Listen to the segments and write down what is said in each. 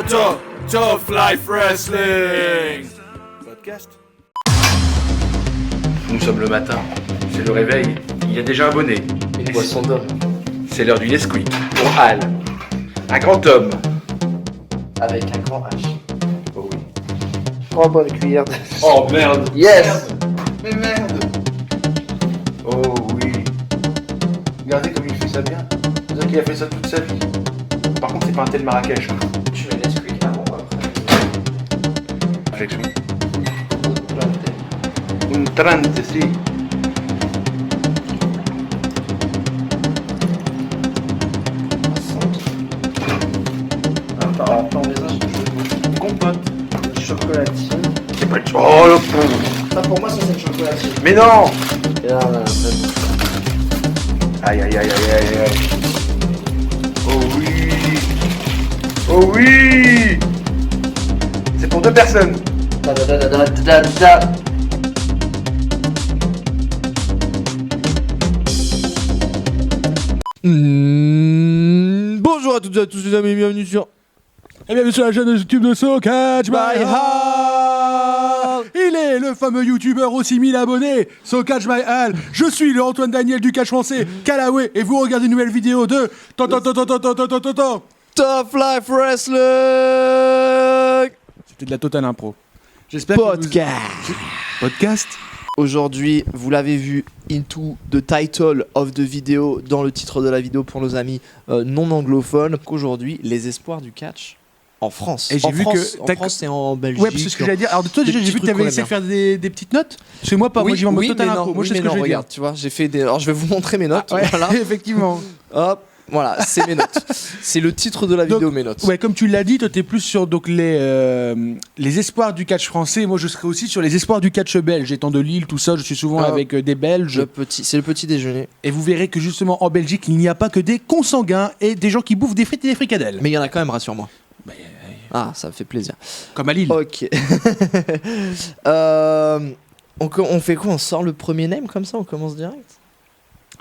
Tough Life Wrestling Podcast. Nous sommes le matin, c'est le réveil, il y a déjà un bonnet. Une boisson d'homme. C'est l'heure du Nesquik pour Al. Un grand homme. Avec un grand H. Oh oui. 3 bonnes cuillères de... Oh merde. Yes. Mais merde. Oh oui. Regardez comme il fait ça bien. C'est vrai qu'il a fait ça toute sa vie. Par contre c'est pas un tel Marrakech. Tu mets Nesquik avant ou après? Réflexion. Un trente, si. Attends, mais ça, je Compote. chocolatine. C'est pas le... Oh le pauvre. Ça, pour moi, ça, c'est une chocolatine. Mais non. Et là, là, Aïe aïe aïe aïe aïe aïe. Oh oui. Oh oui. C'est pour 2 personnes. da, da, da, da, da, da, da. Bonjour à toutes et à tous les amis, bienvenue sur la chaîne YouTube de So Catch My Hal. Il est le fameux youtubeur aux 6000 abonnés, So Catch My Hal. Je suis le Antoine Daniel du catch français, Callaway, et vous regardez une nouvelle vidéo de Tough Life Wrestling. C'était de la totale impro. J'espère Podcast. Aujourd'hui, vous l'avez vu, into the title of the video, dans le titre de la vidéo pour nos amis non anglophones, qu'aujourd'hui, les espoirs du catch en France. Et j'ai vu France, que en France et en Belgique. Ouais, parce que ce que j'allais dire. Alors, toi, des déjà, j'ai petits vu que trucs t'avais qu'on essayé aime de faire des petites notes. Parce que moi, pas. Moi, j'y vais en mode total mais impro. non, Moi, je sais ce que je vais regarde, dire. tu vois, j'ai fait des... Alors, je vais vous montrer mes notes. Ah, ouais, Voilà. effectivement. Hop, voilà, c'est mes notes. C'est le titre de la vidéo, Donc, mes notes. Ouais, comme tu l'as dit, toi, t'es plus sur donc, les espoirs du catch français. Moi, je serais aussi sur les espoirs du catch belge. Étant de Lille, tout ça, je suis souvent avec des Belges. C'est le petit déjeuner. Et vous verrez que justement, en Belgique, il n'y a pas que des consanguins et des gens qui bouffent des frites et des fricadelles. Mais il y en a quand même, rassure-moi. Bah, Ah, ça me fait plaisir. comme à Lille. Ok. On fait quoi? On sort le premier name comme ça? On commence direct?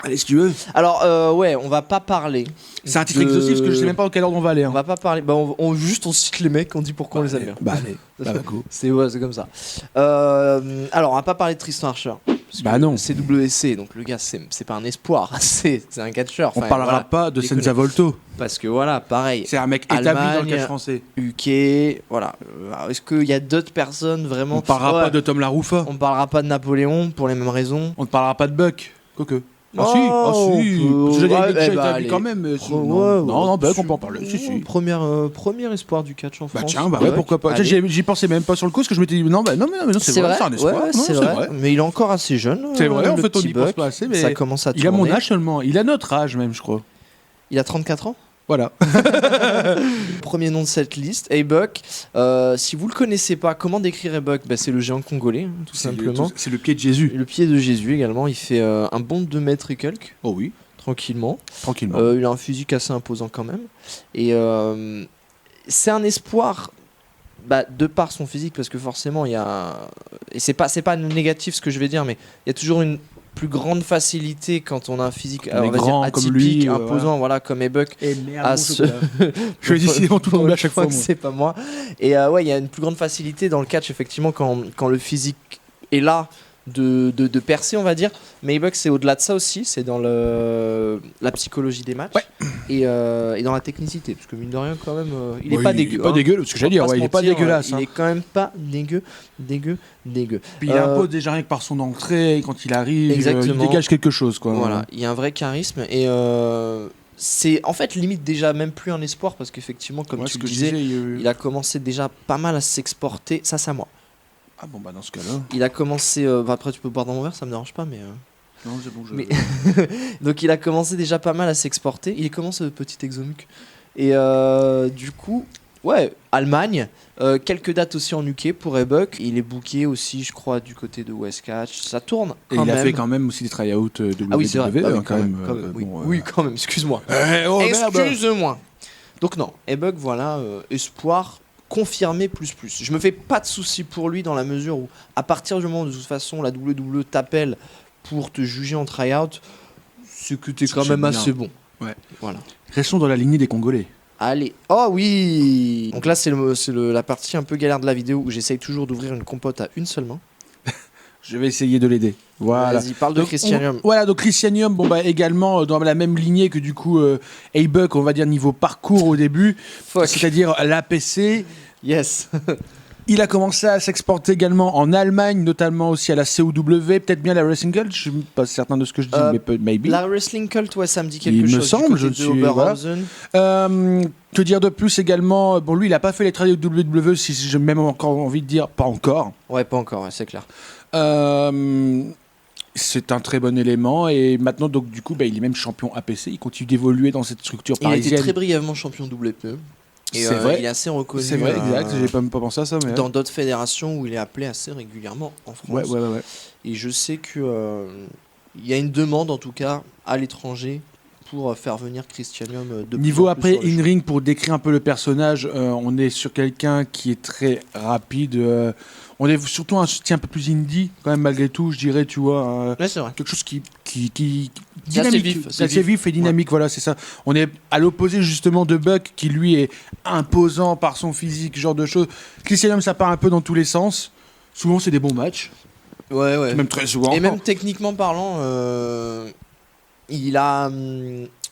Allez, si tu veux. Alors, ouais, on va pas parler. C'est un titre exhaustif parce que je sais même pas dans quel ordre on va aller. On Hein. va pas parler. Bah, on cite les mecs, on dit pourquoi on les aime bien. Bah, allez. Bah, go. C'est comme ça. Alors, on va pas parler de Tristan Archer. Parce Bah que non. C'est WC, donc le gars, c'est pas un espoir. c'est un catcheur. On parlera pas de déconne. Senza Volto. Parce que voilà, pareil. C'est un mec établi dans le Allemagne, catch français. UK, voilà. Alors, est-ce qu'il y a d'autres personnes vraiment? On parlera Ouais. pas de Tom Laroufa. On parlera pas de Napoléon pour les mêmes raisons. On ne parlera pas de Buck. Quoique. Ah Oh, si, on si. peut- Parce que j'ai ouais, déjà eh bah, établi allez. quand même. Mais si, Ouais, non, Buck, on peut en parler. Si, si. Premier espoir du catch en Bah France. tiens, bah ouais, pourquoi pas. Allez. J'y pensais même pas sur le coup, parce que je m'étais dit, non, c'est vrai, c'est un espoir. ouais, Non, c'est vrai. Mais il est encore assez jeune. C'est vrai, en le fait, on petit n'y pense Buck. pas assez, mais Ça commence à il a mon tourner. âge seulement. Il a notre âge même, je crois. Il a 34 ans. Voilà. Premier nom de cette liste, A-Buck. Si vous le connaissez pas, comment décrire A-Buck? Bah, c'est le géant congolais, hein, tout simplement. C'est le pied de Jésus. Le pied de Jésus également. Il fait un bond de 2 mètres et quelques, Oh oui, tranquillement. tranquillement. Il a un physique assez imposant quand même. Et c'est un espoir, de par son physique, parce que forcément, il y a... Et c'est pas négatif ce que je vais dire, mais il y a toujours une plus grande facilité quand on a un physique On est on va grand dire comme atypique, lui, imposant, voilà, comme A-Buck. Et merde, à ce... Je vais décidément tout tomber à chaque Je crois fois. que moi. c'est pas moi. Et ouais, il y a une plus grande facilité dans le catch, effectivement, quand le physique est là, de percer, on va dire. Mais A-Buck, c'est au-delà de ça aussi, c'est dans la psychologie des matchs. Ouais. Et dans la technicité, parce que mine de rien, quand même, il est Ouais, pas dégueu. Il est pas hein. dégueu, parce que j'allais dire, On va ouais, il se est pas mentir, dégueulasse. Il hein. est quand même pas dégueu. Puis il impose déjà rien que par son entrée, quand il arrive, il Exactement. dégage quelque chose, quoi. Voilà, il y a un vrai charisme et c'est en fait limite déjà même plus un espoir parce qu'effectivement, comme Ouais, tu ce le que je disais, disais, il a commencé déjà pas mal à s'exporter. Ça, c'est à moi. Ah bon, bah dans ce cas-là. Il a commencé. Après, tu peux boire dans mon verre, ça me dérange pas, mais. Non, c'est bon, je. Mais- Donc, il a commencé déjà pas mal à s'exporter. Il est comment ce petit exomuc? Et du coup, ouais, Allemagne. Quelques dates aussi en UK pour A-Buck. Il est booké aussi, je crois, du côté de West Catch. Ça tourne. Et Quand il a même. fait quand même aussi des try-outs WWE. Ah oui, c'est vrai. Ah oui, quand même. oui. bon, Oui, quand même, excuse-moi. Oh merde. Excuse-moi. Donc non, A-Buck, voilà, espoir confirmé plus. Je me fais pas de soucis pour lui dans la mesure où, à partir du moment où de toute façon la WWE t'appelle pour te juger en try-out, c'est que t'es C'est quand que même j'aime bien. assez bon. Ouais. Voilà. Restons dans la lignée des Congolais. Allez. Oh oui. Donc là, c'est la partie un peu galère de la vidéo où j'essaye toujours d'ouvrir une compote à une seule main. Je vais essayer de l'aider. Voilà. Vas-y, parle de Donc, Christianium. Voilà, donc Christianium, bon bah également dans la même lignée que du coup A-Buck, on va dire niveau parcours au début, c'est-à-dire l'APC. Yes. Il a commencé à s'exporter également en Allemagne, notamment aussi à la COW, peut-être bien la Wrestling Cult, je suis pas certain de ce que je dis, mais maybe. La Wrestling Cult, ouais, ça me dit quelque Il chose. me semble, je du côté suis- de Oberhausen. Que dire de plus également, bon lui il a pas fait les trades de WWE, si j'ai même encore envie de dire, pas encore. Ouais, pas encore, ouais, c'est clair. C'est un très bon élément et maintenant donc du coup bah, il est même champion APC, il continue d'évoluer dans cette structure Il a été parisienne. très brièvement champion WPE. Et C'est vrai. il est assez reconnu. C'est vrai, exact, j'ai pas pensé à ça mais Dans d'autres fédérations où il est appelé assez régulièrement en France. ouais. Et je sais que il y a une demande en tout cas à l'étranger pour faire venir Christianium de Niveau plus en plus après sur le show. in-ring, pour décrire un peu le personnage, on est sur quelqu'un qui est très rapide. On est surtout un style un peu plus indie, quand même, malgré tout, je dirais, tu vois. Ouais, c'est vrai. Quelque chose qui C'est assez dynamique, vif, c'est assez vif et dynamique, voilà, c'est ça. On est à l'opposé justement de Buck, qui lui est imposant par son physique, ce genre de choses. Christian, ça part un peu dans tous les sens. Souvent, c'est des bons matchs, Ouais. même très souvent. Et même techniquement parlant, il a,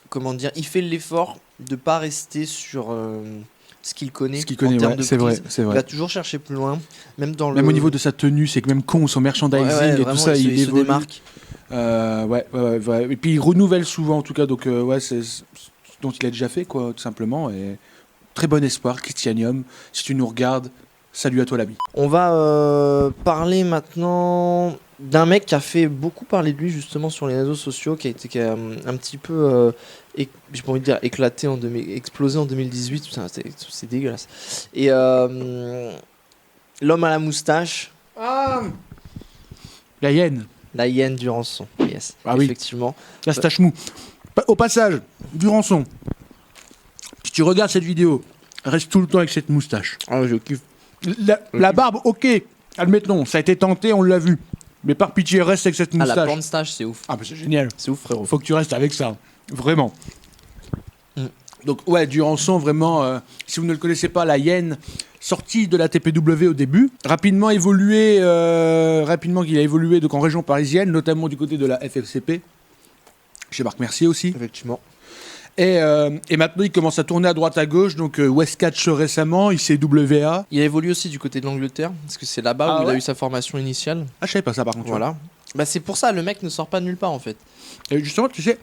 comment dire, il fait l'effort de pas rester sur ce qu'il connaît. Ce qu'il en connaît, termes ouais, de c'est vrai, prise. c'est Il vrai. va toujours chercher plus loin, même dans Même le. au niveau de sa tenue, c'est que même con, son merchandising Ouais, et vraiment, tout ça, il se évolue. démarque. Ouais. Et puis il renouvelle souvent en tout cas, donc ouais, c'est ce dont il a déjà fait, quoi, tout simplement. Et très bon espoir, Christianium. Si tu nous regardes, salut à toi l'ami. On va parler maintenant d'un mec qui a fait beaucoup parler de lui justement sur les réseaux sociaux, qui a un petit peu, j'ai pas envie de dire éclaté explosé en 2018. Putain, c'est dégueulasse. Et l'homme à la moustache, La hyène, la hyène du rançon. Yes, Ah oui. effectivement. la stache mou. Au passage, du rançon. Si tu regardes cette vidéo, reste tout le temps avec cette moustache. Ah, je kiffe. La barbe, ok, admettons, ça a été tenté, on l'a vu. Mais par pitié, reste avec cette Ah, la moustache. pornstache, c'est ouf. Ah, bah c'est génial. C'est ouf, frérot. Faut que tu restes avec ça, vraiment. Mm. Donc ouais, Durançon, vraiment, si vous ne le connaissez pas, la hyène, sortie de la TPW au début, rapidement qu'il a évolué donc en région parisienne, notamment du côté de la FFCP, chez Marc Mercier aussi. Effectivement. Et maintenant, il commence à tourner à droite à gauche, donc West Catch récemment, il s'est WA. Il a évolué aussi du côté de l'Angleterre, parce que c'est là-bas Ah où il a ouais eu sa formation initiale. Ah, je savais pas ça par contre. Voilà. Bah, c'est pour ça, le mec ne sort pas de nulle part en fait. Et justement, tu sais,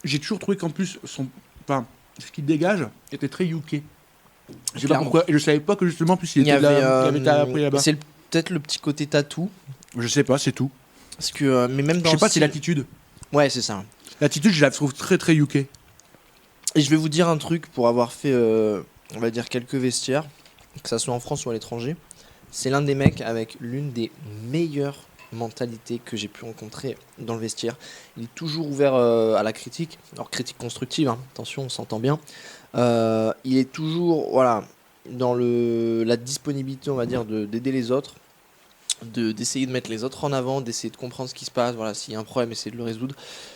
j'ai toujours trouvé qu'en plus, ce qu'il dégage était très UK. Je sais pas Clairement. pourquoi, et je savais pas que justement, en plus, il Il y était avait, là, il avait appris là-bas. c'est peut-être le petit côté tatou, Je sais pas, c'est tout. parce que mais même dans Je sais pas, le c'est style- l'attitude. Ouais, c'est ça. L'attitude, je la trouve très très UK. Et je vais vous dire un truc pour avoir fait, on va dire quelques vestiaires, que ça soit en France ou à l'étranger. C'est l'un des mecs avec l'une des meilleures mentalités que j'ai pu rencontrer dans le vestiaire. Il est toujours ouvert à la critique, alors critique constructive, hein, attention, on s'entend bien. Il est toujours, voilà, dans la disponibilité, on va dire, d'aider les autres, d'essayer de mettre les autres en avant, d'essayer de comprendre ce qui se passe, voilà, s'il y a un problème, essayer de le résoudre.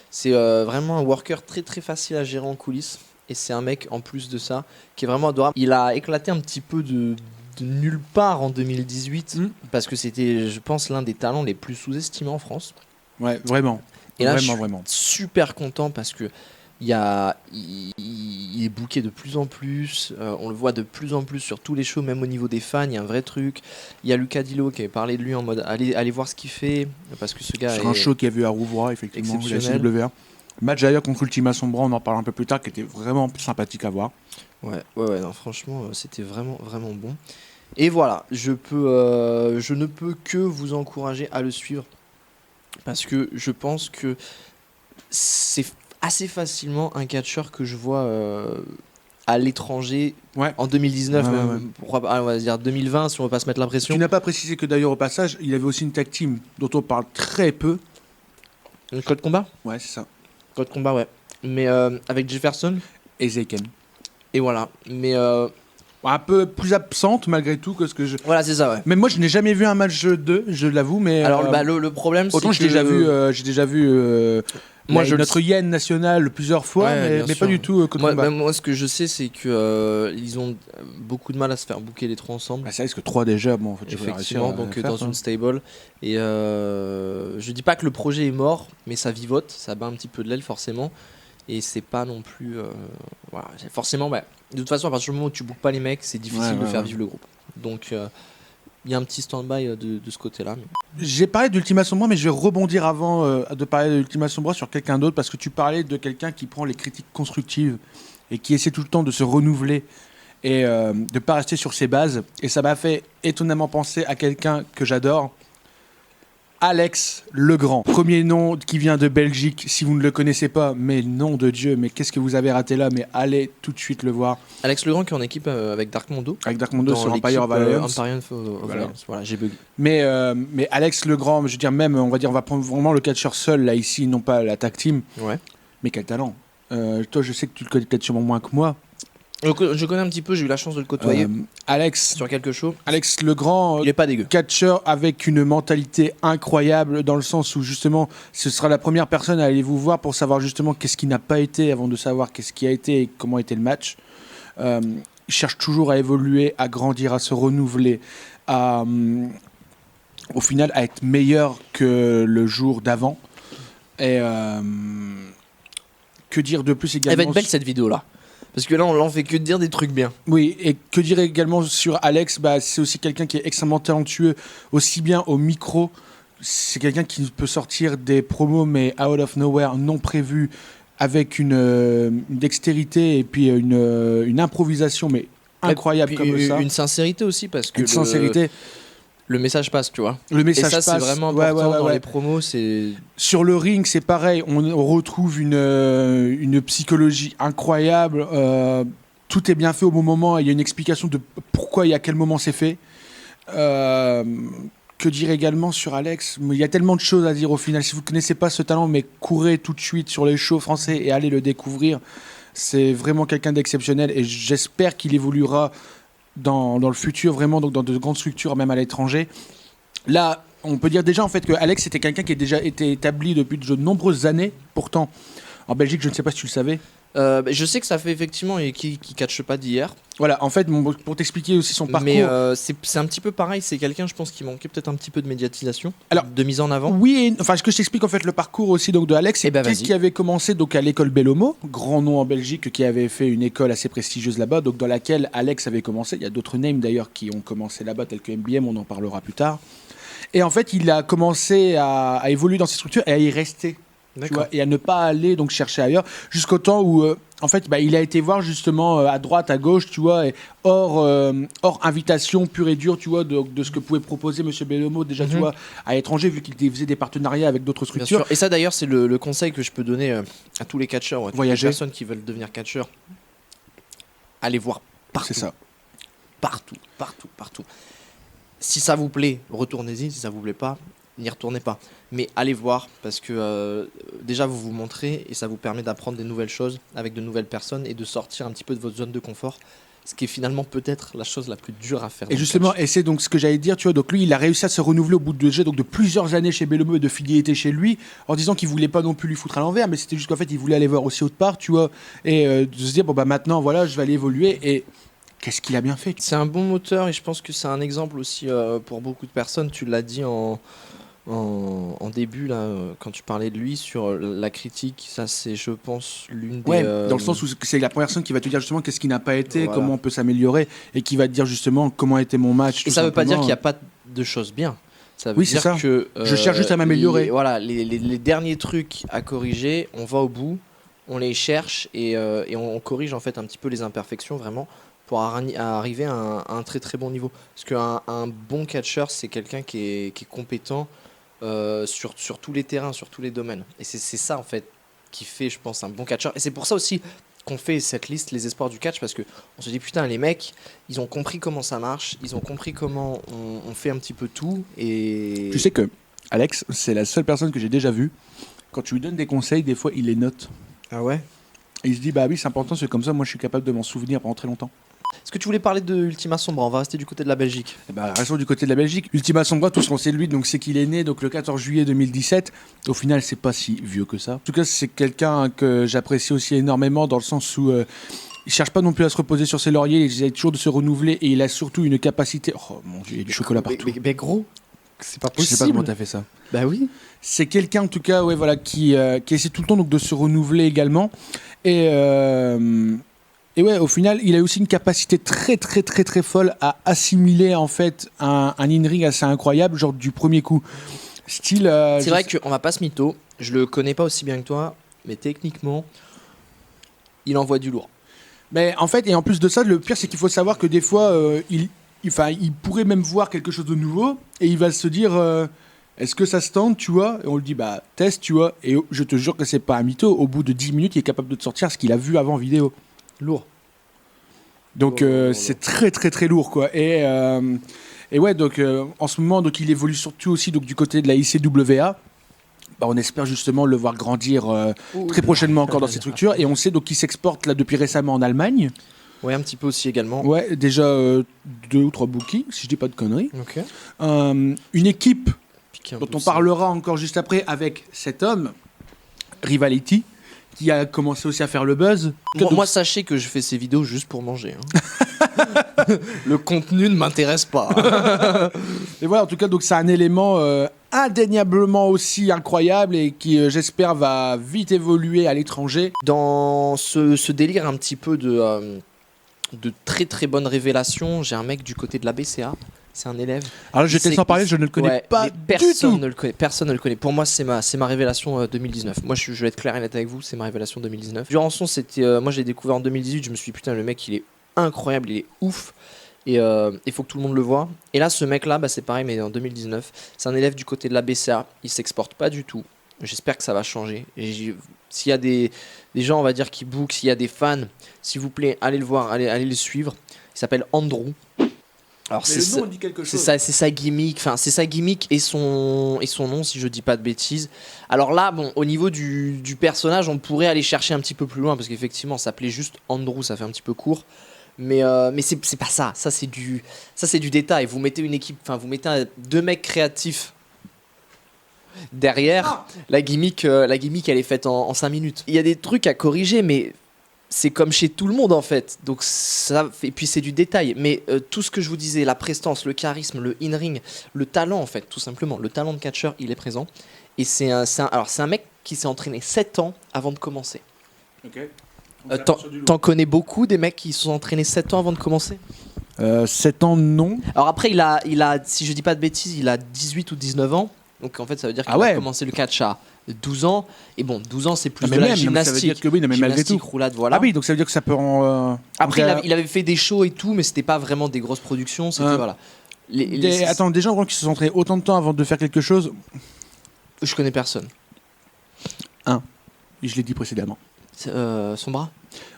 C'est vraiment un worker très très facile à gérer en coulisses. Et c'est un mec, en plus de ça, qui est vraiment adorable. Il a éclaté un petit peu de nulle part en 2018, parce que c'était, je pense, l'un des talents les plus sous-estimés en France. Ouais, vraiment. Et là, vraiment. je suis super content parce que il est booké de plus en plus, on le voit de plus en plus sur tous les shows, même au niveau des fans, il y a un vrai truc. Il y a Lucas Dillo qui avait parlé de lui en mode allez voir ce qu'il fait, parce que ce gars Sur est un show qu'il y a vu à Rouvroy, effectivement, la exceptionnel. CWA. Match d'ailleurs contre Ultima Sombra, on en parle un peu plus tard, qui était vraiment sympathique à voir. Ouais, non, franchement, c'était vraiment, vraiment bon. Et voilà, je ne peux que vous encourager à le suivre, parce que je pense que c'est assez facilement un catcheur que je vois à l'étranger Ouais. en 2019, Ouais, même, ouais. pourquoi pas, on va dire 2020, si on veut pas se mettre la pression. Tu n'as pas précisé que d'ailleurs au passage, il avait aussi une tag team dont on parle très peu. Le code combat Ouais, c'est ça. Code combat, ouais. Mais avec Jefferson, Et Zeiken. et voilà. Mais un peu plus absente malgré tout que ce que je. Voilà, c'est ça, ouais. Mais moi, je n'ai jamais vu un match d'eux, je l'avoue, mais. Alors, le problème, c'est autant que... j'ai déjà vu Moi, notre hyène nationale plusieurs fois, Ouais, bien mais sûr. pas du tout contre combat. Moi, ce que je sais, c'est que ils ont beaucoup de mal à se faire booker les trois ensemble. Bah, ça risque 3 déjà, bon, en fait, Effectivement, donc dans une stable. Et je dis pas que le projet est mort, mais ça vivote, ça bat un petit peu de l'aile forcément. Et c'est pas non plus. Voilà, forcément, bah, de toute façon, à partir du moment où tu bookes pas les mecs, c'est difficile de faire vivre le groupe. Donc il y a un petit stand-by de ce côté-là. Mais... J'ai parlé d'Ultima Sombra, mais je vais rebondir avant de parler d'Ultima Sombra sur quelqu'un d'autre, parce que tu parlais de quelqu'un qui prend les critiques constructives et qui essaie tout le temps de se renouveler et de pas rester sur ses bases. Et ça m'a fait étonnamment penser à quelqu'un que j'adore, Alex Legrand. Premier nom qui vient de Belgique, si vous ne le connaissez pas, mais nom de Dieu, mais qu'est-ce que vous avez raté là, mais allez tout de suite le voir. Alex Legrand qui est en équipe avec Dark Mondo. Avec Dark Mondo sur Empire of Alliance. Voilà, j'ai bugué. Mais Alex Legrand, je veux dire même, on va prendre vraiment le catcheur seul là ici, non pas la tag team. Ouais. Mais quel talent. Toi, je sais que tu le connais peut-être sûrement moins que moi. Je connais un petit peu, j'ai eu la chance de le côtoyer Alex sur quelque chose. Alex Legrand, il est pas dégueu. Catcheur avec une mentalité incroyable, dans le sens où justement ce sera la première personne à aller vous voir pour savoir justement qu'est-ce qui n'a pas été avant de savoir qu'est-ce qui a été et comment était le match. Il cherche toujours à évoluer, à grandir, à se renouveler, au final à être meilleur que le jour d'avant. Et que dire de plus également. Elle va être belle cette vidéo là. Parce que là, on fait que de dire des trucs bien. Oui, et que dire également sur Alex, c'est aussi quelqu'un qui est extrêmement talentueux, aussi bien au micro. C'est quelqu'un qui peut sortir des promos, mais out of nowhere, non prévus, avec une dextérité et puis une improvisation, mais incroyable comme ça. Une sincérité aussi, parce que sincérité. Le message passe, tu vois. Le message et ça, passe. C'est vraiment important dans les promos. Sur le ring, c'est pareil. On retrouve une psychologie incroyable. Tout est bien fait au bon moment. Il y a une explication de pourquoi et à quel moment c'est fait. Que dire également sur Alex ? Il y a tellement de choses à dire au final. Si vous ne connaissez pas ce talent, mais courez tout de suite sur les shows français et allez le découvrir. C'est vraiment quelqu'un d'exceptionnel et j'espère qu'il évoluera dans le futur, vraiment, donc dans de grandes structures, même à l'étranger. Là, on peut dire déjà en fait que Alex était quelqu'un qui a déjà été établi depuis de nombreuses années. Pourtant, en Belgique, je ne sais pas si tu le savais. Je sais que ça fait effectivement et qui catche pas d'hier. Voilà, en fait, pour t'expliquer aussi son parcours. Mais c'est un petit peu pareil, c'est quelqu'un, je pense, qui manquait peut-être un petit peu de médiatisation, de mise en avant. Oui, enfin, ce que je t'explique en fait, le parcours aussi donc de Alex, c'est quelqu'un qui avait commencé donc à l'école Bellomo, grand nom en Belgique, qui avait fait une école assez prestigieuse là-bas, donc dans laquelle Alex avait commencé. Il y a d'autres names d'ailleurs qui ont commencé là-bas, tels que MBM, on en parlera plus tard. Et en fait, il a commencé à évoluer dans ces structures et à y rester. Tu vois, et à ne pas aller donc chercher ailleurs jusqu'au temps où en fait il a été voir justement à droite à gauche, tu vois, et hors invitation pure et dure, tu vois, de ce que pouvait proposer monsieur Bellomo déjà, tu vois, à l'étranger, vu qu'il faisait des partenariats avec d'autres structures. Bien sûr. Et ça d'ailleurs c'est le conseil que je peux donner à tous les catcheurs, à toutes les personnes qui veulent devenir catcheurs. Allez voir partout. C'est ça. Partout. Si ça vous plaît, retournez-y. Si ça vous plaît pas, n'y retournez pas. Mais allez voir, parce que déjà vous vous montrez et ça vous permet d'apprendre des nouvelles choses avec de nouvelles personnes et de sortir un petit peu de votre zone de confort, ce qui est finalement peut-être la chose la plus dure à faire. Et justement, et c'est donc ce que j'allais dire, tu vois, donc lui il a réussi à se renouveler au bout de plusieurs années chez Bellomo et de fidélité chez lui, en disant qu'il voulait pas non plus lui foutre à l'envers, mais c'était juste qu'en fait il voulait aller voir aussi autre part, tu vois, et de se dire bon bah maintenant voilà je vais aller évoluer et qu'est-ce qu'il a bien fait. C'est un bon moteur et je pense que c'est un exemple aussi pour beaucoup de personnes. Tu l'as dit en début là, quand tu parlais de lui sur la critique, ça c'est je pense l'une des... dans le sens où c'est la première personne qui va te dire justement qu'est-ce qui n'a pas été, comment on peut s'améliorer et qui va te dire justement comment a été mon match. Et ça veut pas dire qu'il n'y a pas de choses bien. Ça veut dire que je cherche juste à m'améliorer. Voilà, les derniers trucs à corriger, on va au bout, on les cherche et on corrige en fait un petit peu les imperfections vraiment pour arriver à un très très bon niveau. Parce qu'un bon catcheur, c'est quelqu'un qui est compétent sur tous les terrains, sur tous les domaines. Et c'est ça en fait qui fait, je pense, un bon catcheur. Et c'est pour ça aussi qu'on fait cette liste, les espoirs du catch, parce qu'on se dit putain, les mecs, ils ont compris comment ça marche, ils ont compris comment on fait un petit peu tout. Et tu sais que Alex, c'est la seule personne que j'ai déjà vue. Quand tu lui donnes des conseils, des fois, il les note. Ah ouais. Et il se dit bah oui, c'est important, c'est comme ça, moi je suis capable de m'en souvenir pendant très longtemps. Est-ce que tu voulais parler de Ultima Sombra? On va rester du côté de la Belgique. Eh ben, restons du côté de la Belgique. Ultima Sombra, tout ce qu'on sait de lui, donc c'est qu'il est né donc le 14 juillet 2017. Au final, c'est pas si vieux que ça. En tout cas, c'est quelqu'un que j'apprécie aussi énormément dans le sens où il cherche pas non plus à se reposer sur ses lauriers, il essaie toujours de se renouveler et il a surtout une capacité. Oh mon dieu, il y a du chocolat partout. Mais gros, c'est pas Je sais pas comment t'as fait ça. Bah oui. C'est quelqu'un en tout cas, ouais, voilà, qui essaie tout le temps donc de se renouveler également et ouais, au final, il a aussi une capacité très très très très folle à assimiler en fait un in-ring assez incroyable, genre du premier coup. Style. C'est vrai qu'on va pas se mytho. Je le connais pas aussi bien que toi, mais techniquement, il envoie du lourd. Mais en fait, et en plus de ça, le pire c'est qu'il faut savoir que des fois, il pourrait même voir quelque chose de nouveau et il va se dire. Est-ce que ça se tente, tu vois? Et on lui dit, bah, teste, tu vois. Et je te jure que c'est pas un mytho. Au bout de 10 minutes, il est capable de te sortir ce qu'il a vu avant vidéo. Lourd. Donc, c'est très, très, très lourd, quoi. Et ouais, donc, en ce moment, donc, il évolue surtout aussi donc, du côté de la ICWA. Bah, on espère justement le voir grandir très prochainement encore dans cette structure. Et on sait donc qu'il s'exporte là depuis récemment en Allemagne. Ouais, un petit peu aussi également. Ouais, déjà 2 ou 3 bookings, si je dis pas de conneries. Ok. Une équipe dont on ça. parlera encore juste après avec cet homme, Rivality, qui a commencé aussi à faire le buzz. Moi, sachez que je fais ces vidéos juste pour manger. Le contenu ne m'intéresse pas. Et voilà, en tout cas, donc c'est un élément indéniablement aussi incroyable et qui, j'espère, va vite évoluer à l'étranger. Dans ce délire un petit peu de très très bonnes révélations, j'ai un mec du côté de la BCA. C'est un élève. Alors je t'ai sans parler, je ne le connais pas du tout. Personne ne le connaît. Pour moi, c'est ma révélation 2019. Moi, je vais être clair et net avec vous, c'est ma révélation 2019. Jurançon, c'était, moi, je l'ai découvert en 2018. Je me suis dit, putain, le mec, il est incroyable, il est ouf. Et il faut que tout le monde le voit. Et là, ce mec-là, bah, c'est pareil, mais en 2019, c'est un élève du côté de la BCA. Il s'exporte pas du tout. J'espère que ça va changer. S'il y a des gens, on va dire, qui bookent, s'il y a des fans, s'il vous plaît, allez le voir, allez le suivre. Il s'appelle Andrew. Alors Mais le nom dit quelque chose. c'est sa gimmick, enfin c'est sa gimmick et son nom si je dis pas de bêtises. Alors là, bon, au niveau du personnage, on pourrait aller chercher un petit peu plus loin parce qu'effectivement, ça s'appelait juste Andrew, ça fait un petit peu court. Mais c'est pas ça. Ça c'est du détail. Vous mettez une équipe, enfin vous mettez 2 mecs créatifs derrière. La gimmick elle est faite en 5 minutes. Il y a des trucs à corriger, mais c'est comme chez tout le monde en fait, donc ça, et puis c'est du détail, mais tout ce que je vous disais, la prestance, le charisme, le in-ring, le talent en fait, tout simplement, le talent de catcheur, il est présent, et c'est un mec qui s'est entraîné 7 ans avant de commencer. Okay. T'en connais beaucoup des mecs qui se sont entraînés 7 ans avant de commencer? 7 ans non. Alors après il a, si je dis pas de bêtises, il a 18 ou 19 ans, donc en fait ça veut dire qu'il a commencé le catch à 12 ans, et bon 12 ans c'est plus de la gymnastique, ça veut dire que oui, mais malgré tout. Roulade, voilà. Ah oui, donc ça veut dire que ça peut en... Après il avait fait des shows et tout, mais c'était pas vraiment des grosses productions, c'était voilà. Attends, des gens qui se sont entraînés autant de temps avant de faire quelque chose... Je connais personne. Je l'ai dit précédemment. Sombra?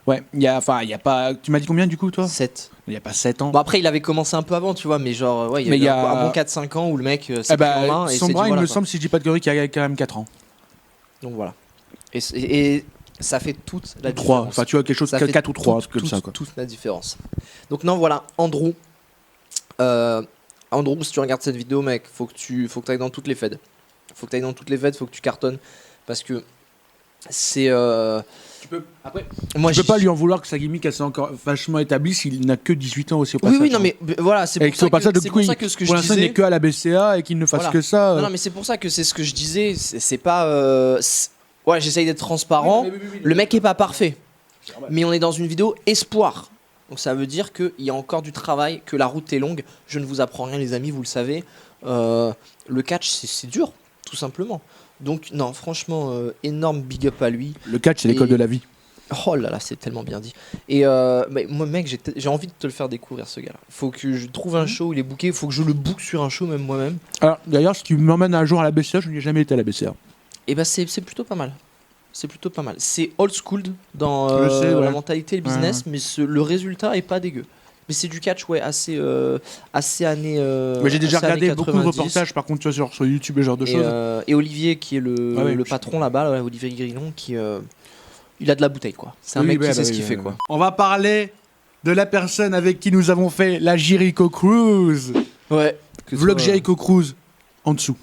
Ouais, il y a pas... Tu m'as dit combien du coup toi? 7. Il y a pas 7 ans. Bon après il avait commencé un peu avant, tu vois, mais genre ouais, il y a un bon 4-5 ans où le mec s'est pris en main et Sombra, il me semble, si je dis pas de conneries, qu'il y a quand même 4 ans. Donc voilà. Et ça fait toute la 3, différence. enfin tu vois quelque chose, 4 ou 3, comme ça quoi. Toute la différence. Donc non voilà, Andrew, si tu regardes cette vidéo mec, faut que tu ailles dans toutes les feds. Faut que tu cartonnes, parce que c'est... Tu peux, après, moi, tu peux pas lui en vouloir que sa gimmick elle s'est encore vachement établie s'il n'a que 18 ans aussi au passage. Oui, non mais voilà, c'est pour ça que ce que je pour l'instant il disais... n'est que à la BCA et qu'il ne fasse que ça. Non mais c'est pour ça que c'est ce que je disais, c'est pas... Ouais, j'essaye d'être transparent, le mec est pas parfait, mais on est dans une vidéo espoir. Donc ça veut dire qu'il y a encore du travail, que la route est longue. Je ne vous apprends rien les amis, vous le savez. Le catch c'est dur, tout simplement. Donc non, franchement, énorme big up à lui. Le catch c'est l'école de la vie. Oh là là, c'est tellement bien dit. Et moi mec, j'ai envie de te le faire découvrir ce gars-là. Faut que je trouve un show où il est booké, faut que je le book sur un show même moi-même. Alors d'ailleurs, si tu m'emmènes un jour à la BCA, je n'ai jamais été à la BCA. Et bah c'est plutôt pas mal. C'est plutôt pas mal. C'est old school dans la mentalité et le business, mais le résultat est pas dégueu. Mais c'est du catch, ouais, assez années. Mais j'ai déjà regardé 90. beaucoup de reportages, par contre, tu vois, genre, sur YouTube et ce genre de choses. Et Olivier, qui est le patron là-bas, Olivier Grillon, qui il a de la bouteille, quoi. C'est un mec qui sait ce qu'il fait, quoi. On va parler de la personne avec qui nous avons fait la Jericho Cruise. Ouais. Vlog Jericho Cruise en dessous.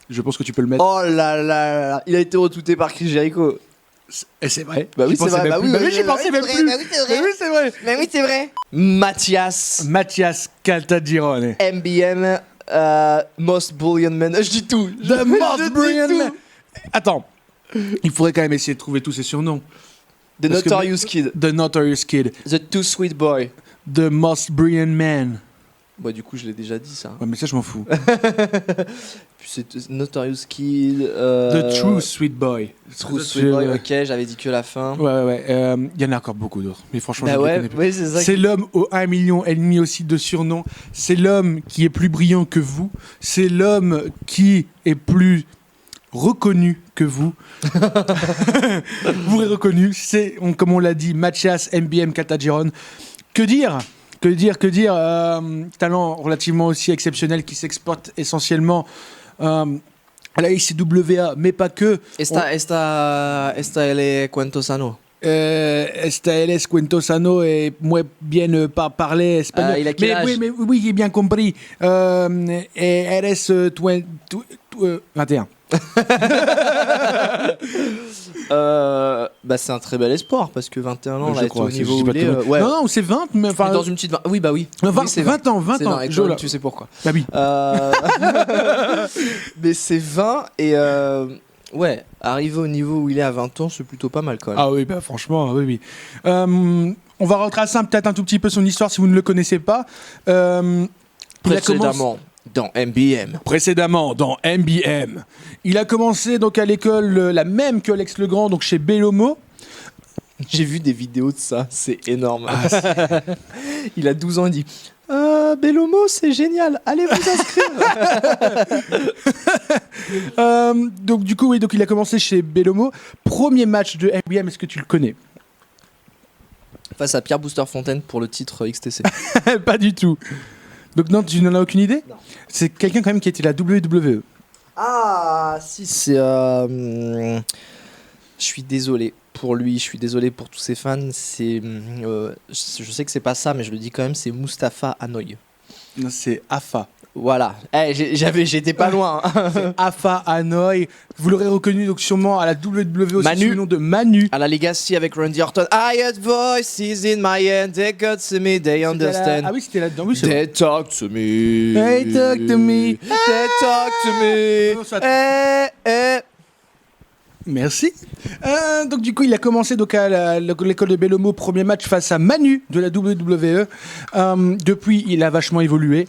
Je pense que tu peux le mettre. Oh là là là, il a été retweeté par Chris Jericho. Et c'est vrai. Bah oui, J'y c'est pensais vrai. même Bah plus. oui, Bah oui, oui, j'y oui, pensais oui, même c'est plus. vrai, bah oui, c'est vrai. Mais oui, c'est vrai. Mais oui, c'est vrai. Mathias Mathias Caltagirone. MBM, Most Brilliant Man. Je dis tout. The Je most dis brilliant tout. man. Attends. Il faudrait quand même essayer de trouver tous ces surnoms. The Parce que- Notorious Kid. The Notorious Kid. The Too Sweet Boy. The most brilliant man. Bah, du coup, je l'ai déjà dit ça. Ouais, mais ça, je m'en fous. Puis c'est Notorious Kid. The true sweet boy. True Ça, Sweet Boy, ok, j'avais dit que la fin. Ouais. Il y en a encore beaucoup d'autres. Mais franchement, Bah je ne les ouais, connais plus. ouais, c'est ça. C'est l'homme aux 1,5 million aussi de surnoms. C'est l'homme qui est plus brillant que vous. C'est l'homme qui est plus reconnu que vous. Vous êtes reconnu. C'est, comme on l'a dit, Mathias MBM Caltagirone. Que dire talent relativement aussi exceptionnel qui s'exporte essentiellement à la ICWA, mais pas que. Esta elle est Cuento Sano. Esta es cuento sano et muy bien parler espagnol. Il a quel âge oui, j'ai bien compris. Et eres 21. Bah c'est un très bel espoir parce que 21 ans Je là, crois, au c'est- niveau je sais où pas il est, trop. ouais. Non, c'est 20, mais enfin. Mais dans une petite oui bah oui. 20, Oui, c'est 20 ans, 20 C'est ans. et Je- tu sais pourquoi. Bah oui. Mais c'est 20 et ouais, arriver au niveau où il est à 20 ans, c'est plutôt pas mal quand même. Ah oui, bah franchement, oui. On va retracer peut-être un tout petit peu son histoire si vous ne le connaissez pas. Il a commencé- Précédemment Précédemment, dans dans MBM. MBM. Il a commencé donc à l'école la même que Alex Legrand, donc chez Bellomo. J'ai vu des vidéos de ça, c'est énorme. Ah, Il a 12 ans, il dit Bellomo, c'est génial, allez vous inscrire. Donc du coup, oui, donc il a commencé chez Bellomo. Premier match de MBM, est-ce que tu le connais? Face à Pierre Booster Fontaine pour le titre XTC. Pas du tout. Donc non, tu n'en as aucune idée? Non. C'est quelqu'un quand même qui était la WWE. Ah, si, c'est. Je suis désolé pour lui, je suis désolé pour tous ses fans. C'est. Je sais que c'est pas ça, mais je le dis quand même, c'est Mustapha Hanoï. Non, c'est AFA. Voilà. J'étais pas loin. Hein. C'est AFA Hanoï. Vous l'aurez reconnu donc sûrement à la WWE aussi Manu. sous le nom de Manu. À la Legacy avec Randy Orton. I heard voices in my head, they got to me, they understand. Ah oui, c'était là-dedans. Oui, c'est vrai. They talk to me. They talk to me. They talk to me. Non, ça- Merci. Donc du coup, il a commencé donc à l'école de Bellomo, premier match face à Manu de la WWE. Depuis, il a vachement évolué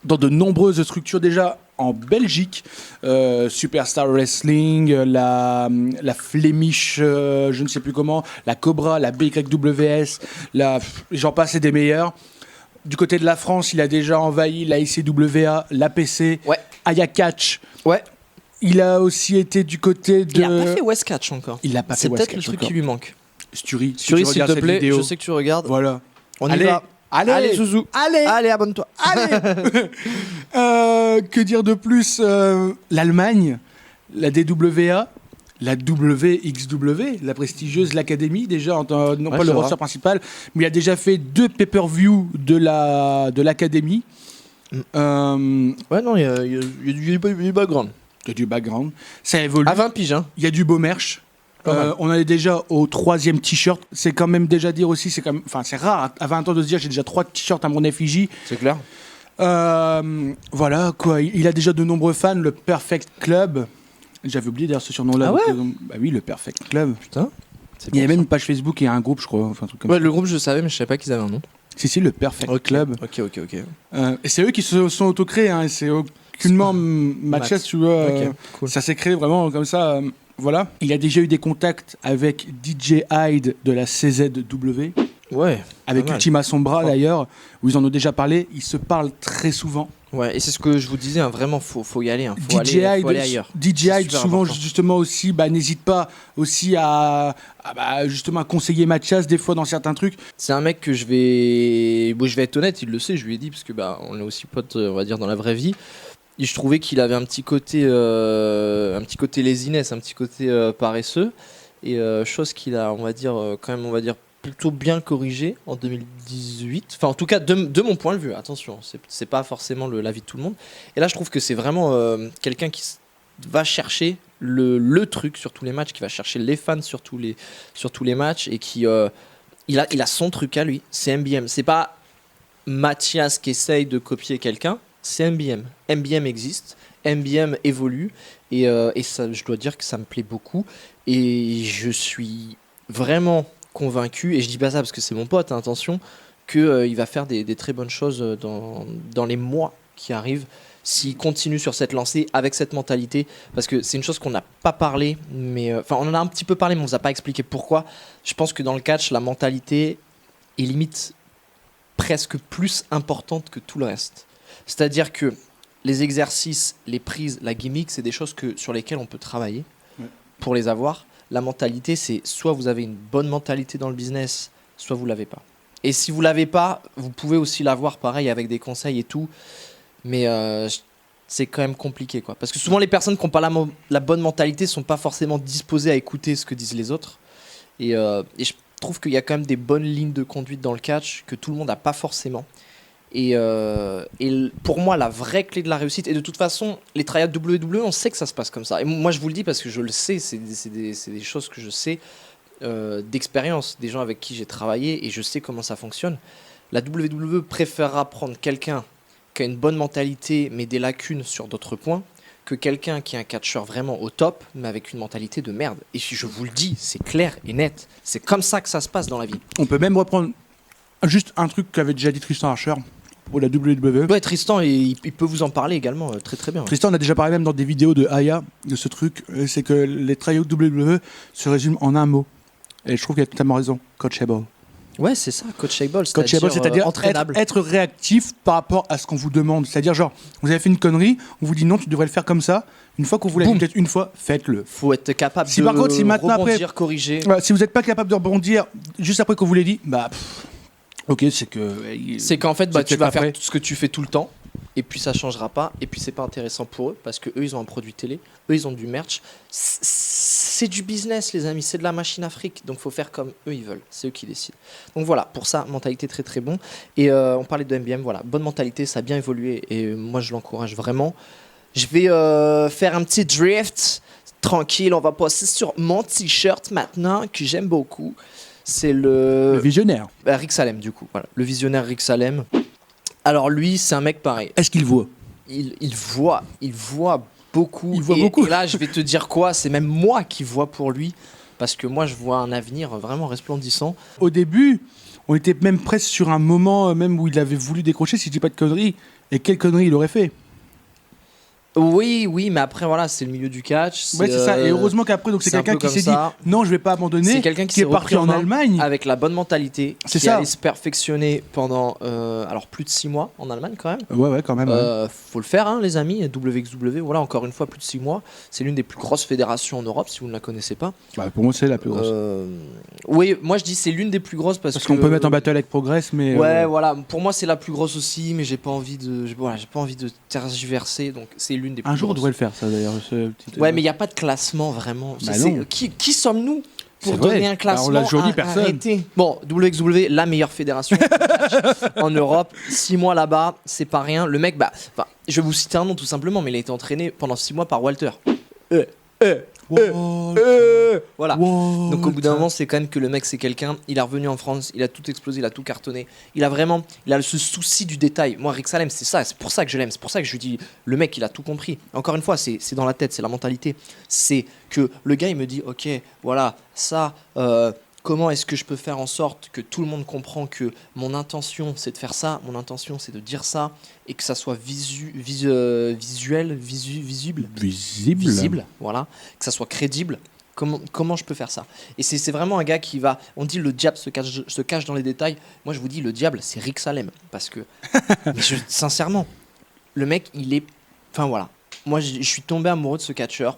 dans de nombreuses structures déjà en Belgique, Superstar Wrestling, la Flemish, je ne sais plus comment, la Cobra, la BYWS, j'en passe et des meilleurs. Du côté de la France, il a déjà envahi la ICWA, l'APC, Ouais. Aya Catch. Ouais. Il a aussi été du côté de... Il a pas fait West Catch encore. Il a pas fait C'est West peut-être le Catch truc encore. qui lui manque. Sturi, si Suri, tu s'il regardes te cette plaît, vidéo, je sais que tu regardes. voilà. On Allez, y va. Allez, Zouzou. Allez, Allez, abonne-toi. allez. Que dire de plus? L'Allemagne, la DWA, la WXW, la prestigieuse, l'Académie, déjà, non pas c'est le vrai. roster principal, mais il a déjà fait 2 pay-per-view de l'Académie. Ouais, non, il y a du background. Il y a du background. Ça évolue. À 20 piges, hein. Il y a du beau merch. Pas mal. On est déjà au 3e t-shirt. C'est quand même déjà dire aussi, c'est rare à 20 ans de se dire j'ai déjà 3 t-shirts à mon effigie. C'est clair. Voilà quoi, il a déjà de nombreux fans, le Perfect Club. J'avais oublié d'ailleurs ce surnom-là. Ah ouais bah oui, le Perfect Club. Putain. Il y a même une page Facebook et un groupe, je crois. Enfin, un truc comme Ouais, ça. le groupe, je savais, mais je savais pas qu'ils avaient un nom. Si, le Perfect Club. Ok. Et c'est eux qui se sont auto-créés. Hein, et c'est aucunement Mathias, tu vois. Ok, cool. Ça s'est créé vraiment comme ça. Voilà. Il a déjà eu des contacts avec DJ Hyde de la CZW. Ouais. Avec pas mal. Ultima Sombra Oh. d'ailleurs, où ils en ont déjà parlé. Ils se parlent très souvent. Ouais, et c'est ce que je vous disais, hein, vraiment, faut y aller. Hein, faut DJ aller ailleurs. DJ C'est Hyde, super souvent important. justement aussi, n'hésite pas aussi à justement à conseiller Mathias des fois dans certains trucs. C'est un mec que je vais être honnête, il le sait, je lui ai dit, parce que on est aussi potes, on va dire, dans la vraie vie. Et je trouvais qu'il avait un petit côté laziness, un petit côté paresseux. Et chose qu'il a, on va dire, plutôt bien corrigé en 2018. Enfin, en tout cas, de mon point de vue, attention, c'est pas forcément l'avis de tout le monde. Et là, je trouve que c'est vraiment quelqu'un qui va chercher le truc sur tous les matchs, qui va chercher les fans sur tous les matchs et qui il a son truc à lui. C'est MBM. C'est pas Mathias qui essaye de copier quelqu'un, c'est MBM. MBM existe, MBM évolue et ça, je dois dire que ça me plaît beaucoup et je suis vraiment convaincu, et je dis pas ça parce que c'est mon pote, hein, attention, qu'il va faire des très bonnes choses dans les mois qui arrivent s'il continue sur cette lancée avec cette mentalité, parce que c'est une chose qu'on n'a pas parlé, mais on en a un petit peu parlé mais on ne vous a pas expliqué pourquoi. Je pense que dans le catch, la mentalité est limite presque plus importante que tout le reste. C'est-à-dire que les exercices, les prises, la gimmick, c'est des choses sur lesquelles on peut travailler pour les avoir. La mentalité, c'est soit vous avez une bonne mentalité dans le business, soit vous l'avez pas. Et si vous l'avez pas, vous pouvez aussi l'avoir pareil avec des conseils et tout, mais c'est quand même compliqué, quoi. Parce que souvent les personnes qui n'ont pas la bonne mentalité sont pas forcément disposées à écouter ce que disent les autres. Et je trouve qu'il y a quand même des bonnes lignes de conduite dans le catch que tout le monde n'a pas forcément. Et pour moi, la vraie clé de la réussite, et de toute façon, les tryouts WWE, on sait que ça se passe comme ça. Et moi, je vous le dis parce que je le sais, c'est des choses que je sais d'expérience, des gens avec qui j'ai travaillé, et je sais comment ça fonctionne. La WWE préférera prendre quelqu'un qui a une bonne mentalité, mais des lacunes sur d'autres points, que quelqu'un qui est un catcheur vraiment au top, mais avec une mentalité de merde. Et si je vous le dis, c'est clair et net. C'est comme ça que ça se passe dans la vie. On peut même reprendre juste un truc qu'avait déjà dit Tristan Archer pour la WWE. Ouais, Tristan, il peut vous en parler également très très bien. Tristan, on a déjà parlé même dans des vidéos de Aya de ce truc, c'est que les tryouts WWE se résument en un mot. Et je trouve qu'il a totalement raison, coachable. Ouais, c'est ça, coachable, c'est-à-dire entraînable. être réactif par rapport à ce qu'on vous demande. C'est-à-dire, genre, vous avez fait une connerie, on vous dit non, tu devrais le faire comme ça. Une fois qu'on vous l'a dit peut-être une fois, faites-le. Faut être capable si de par contre, si maintenant, rebondir, après, corriger. Si vous n'êtes pas capable de rebondir juste après qu'on vous l'ait dit, ok, c'est que... C'est qu'en fait, tu vas faire prêt. tout ce que tu fais tout le temps, et puis ça changera pas, et puis c'est pas intéressant pour eux, parce que eux, ils ont un produit télé, eux, ils ont du merch. C'est du business, les amis, c'est de la machine à fric, donc faut faire comme eux, ils veulent. C'est eux qui décident. Donc voilà, pour ça, mentalité très très bon. Et on parlait de MBM, voilà, bonne mentalité, ça a bien évolué, et moi, je l'encourage vraiment. Je vais faire un petit drift, tranquille, on va passer sur mon t-shirt maintenant, que j'aime beaucoup. C'est le visionnaire. Rick Salem, du coup. Voilà. Le visionnaire Rick Salem. Alors lui, c'est un mec pareil. Est-ce qu'il voit il voit beaucoup. Il voit beaucoup. Et là, je vais te dire quoi, c'est même moi qui vois pour lui. Parce que moi, je vois un avenir vraiment resplendissant. Au début, on était même presque sur un moment même où il avait voulu décrocher, si je dis pas de conneries. Et quelle connerie il aurait fait? Oui, mais après, voilà, c'est le milieu du catch. Ouais, c'est ça. Et heureusement qu'après, donc c'est quelqu'un qui s'est dit non, je vais pas abandonner. C'est quelqu'un qui est parti en Allemagne avec la bonne mentalité, c'est qui ça. allait se perfectionner pendant plus de 6 mois en Allemagne quand même. Ouais, quand même. Faut le faire, hein, les amis. WXW, voilà, encore une fois, plus de 6 mois. C'est l'une des plus grosses fédérations en Europe, si vous ne la connaissez pas. Pour moi, c'est la plus grosse. Oui, moi je dis c'est l'une des plus grosses parce qu'on peut mettre en battle avec Progress, mais. Ouais, voilà. Pour moi, c'est la plus grosse aussi, mais j'ai pas envie de tergiverser, donc c'est l'une des plus grosses. Un jour, on devrait le faire, ça d'ailleurs. Ouais, mais il n'y a pas de classement vraiment. Non. Qui sommes-nous pour C'est donner vrai. un classement? On l'a toujours dit, personne. Arrêtez. Bon, WXW, la meilleure fédération en Europe. 6 mois là-bas, c'est pas rien. Le mec, je vais vous citer un nom tout simplement, mais il a été entraîné pendant 6 mois par Walter. Voilà. Donc au bout d'un moment, c'est quand même que le mec, c'est quelqu'un. Il est revenu en France, il a tout explosé, il a tout cartonné. Il a ce souci du détail. Moi, Rick Salem, c'est ça. C'est pour ça que je l'aime. C'est pour ça que je lui dis, le mec, il a tout compris. Encore une fois, c'est dans la tête, c'est la mentalité. C'est que le gars, il me dit, ok, voilà, ça. Comment est-ce que je peux faire en sorte que tout le monde comprend que mon intention c'est de faire ça, mon intention c'est de dire ça, et que ça soit visible, voilà, que ça soit crédible. Comment je peux faire ça? Et c'est vraiment un gars qui va... On dit le diable se cache dans les détails. Moi je vous dis le diable c'est Rick Salem. Parce que, sincèrement, le mec il est... Enfin voilà, moi je suis tombé amoureux de ce catcheur.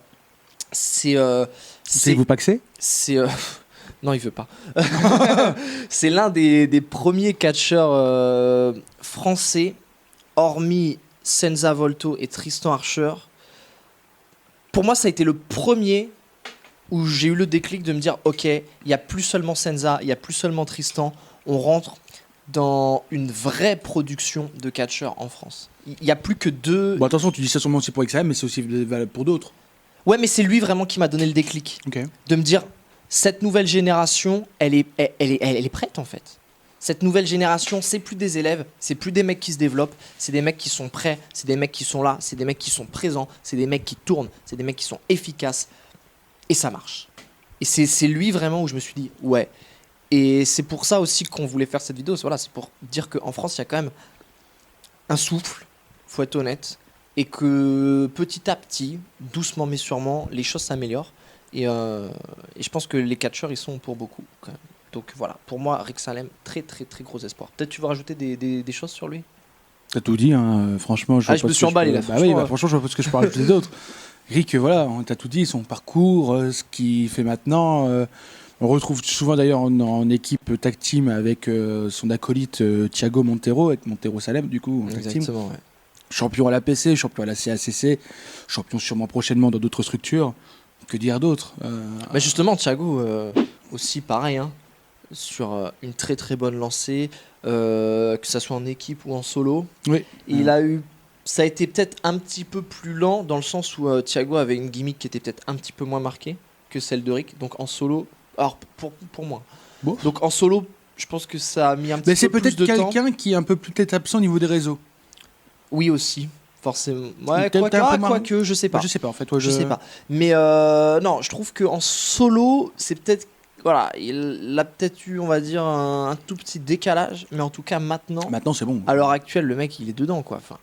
C'est vous paxer? Non, il veut pas. C'est l'un des premiers catcheurs français, hormis Senza Volto et Tristan Archer. Pour moi, ça a été le premier où j'ai eu le déclic de me dire ok, il n'y a plus seulement Senza, il n'y a plus seulement Tristan, on rentre dans une vraie production de catcheurs en France. Il n'y a plus que deux. Bon, attention, tu dis ça sûrement aussi pour XM, mais c'est aussi valable pour d'autres. Ouais, mais c'est lui vraiment qui m'a donné le déclic. Ok. De me dire, cette nouvelle génération, elle est prête en fait. Cette nouvelle génération, c'est plus des élèves, c'est plus des mecs qui se développent, c'est des mecs qui sont prêts, c'est des mecs qui sont là, c'est des mecs qui sont présents, c'est des mecs qui tournent, c'est des mecs qui sont efficaces. Et ça marche. Et c'est lui vraiment où je me suis dit, ouais. Et c'est pour ça aussi qu'on voulait faire cette vidéo. Voilà, c'est pour dire qu'en France, il y a quand même un souffle, faut être honnête, et que petit à petit, doucement mais sûrement, les choses s'améliorent. Et je pense que les catcheurs, ils sont pour beaucoup quand même. Donc voilà, pour moi, Rick Salem, très très très gros espoir. Peut-être tu veux rajouter des choses sur lui? T'as tout dit, hein. Franchement. Je me suis emballé là. Bah oui, franchement, je vois pas ce que je peux rajouter d'autre. Rick, voilà, t'as tout dit, son parcours, ce qu'il fait maintenant. On retrouve souvent d'ailleurs en équipe tag team avec son acolyte Thiago Montero, avec Montero Salem, du coup. En tag team. Exactement, ouais. Champion à la PC, champion à la CACC, champion sûrement prochainement dans d'autres structures. Que dire d'autre Bah justement, Thiago, aussi pareil, hein, sur une très très bonne lancée, que ça soit en équipe ou en solo. Oui. Ça a été peut-être un petit peu plus lent dans le sens où Thiago avait une gimmick qui était peut-être un petit peu moins marquée que celle de Rick. Donc en solo, alors pour moi. Bon. Donc en solo, je pense que ça a mis un Mais petit c'est peu plus de peut-être temps. quelqu'un qui est un peu peut-être absent au niveau des réseaux. Oui aussi, forcément. Ouais, Peut-être un peu marrant. quoique, je sais pas. Je sais pas en fait. Ouais, Je sais pas. Mais non, je trouve qu'en solo, c'est peut-être. Voilà, il a peut-être eu, on va dire, un tout petit décalage. Mais en tout cas, maintenant, Maintenant c'est bon. à l'heure actuelle, le mec, il est dedans, quoi. Enfin,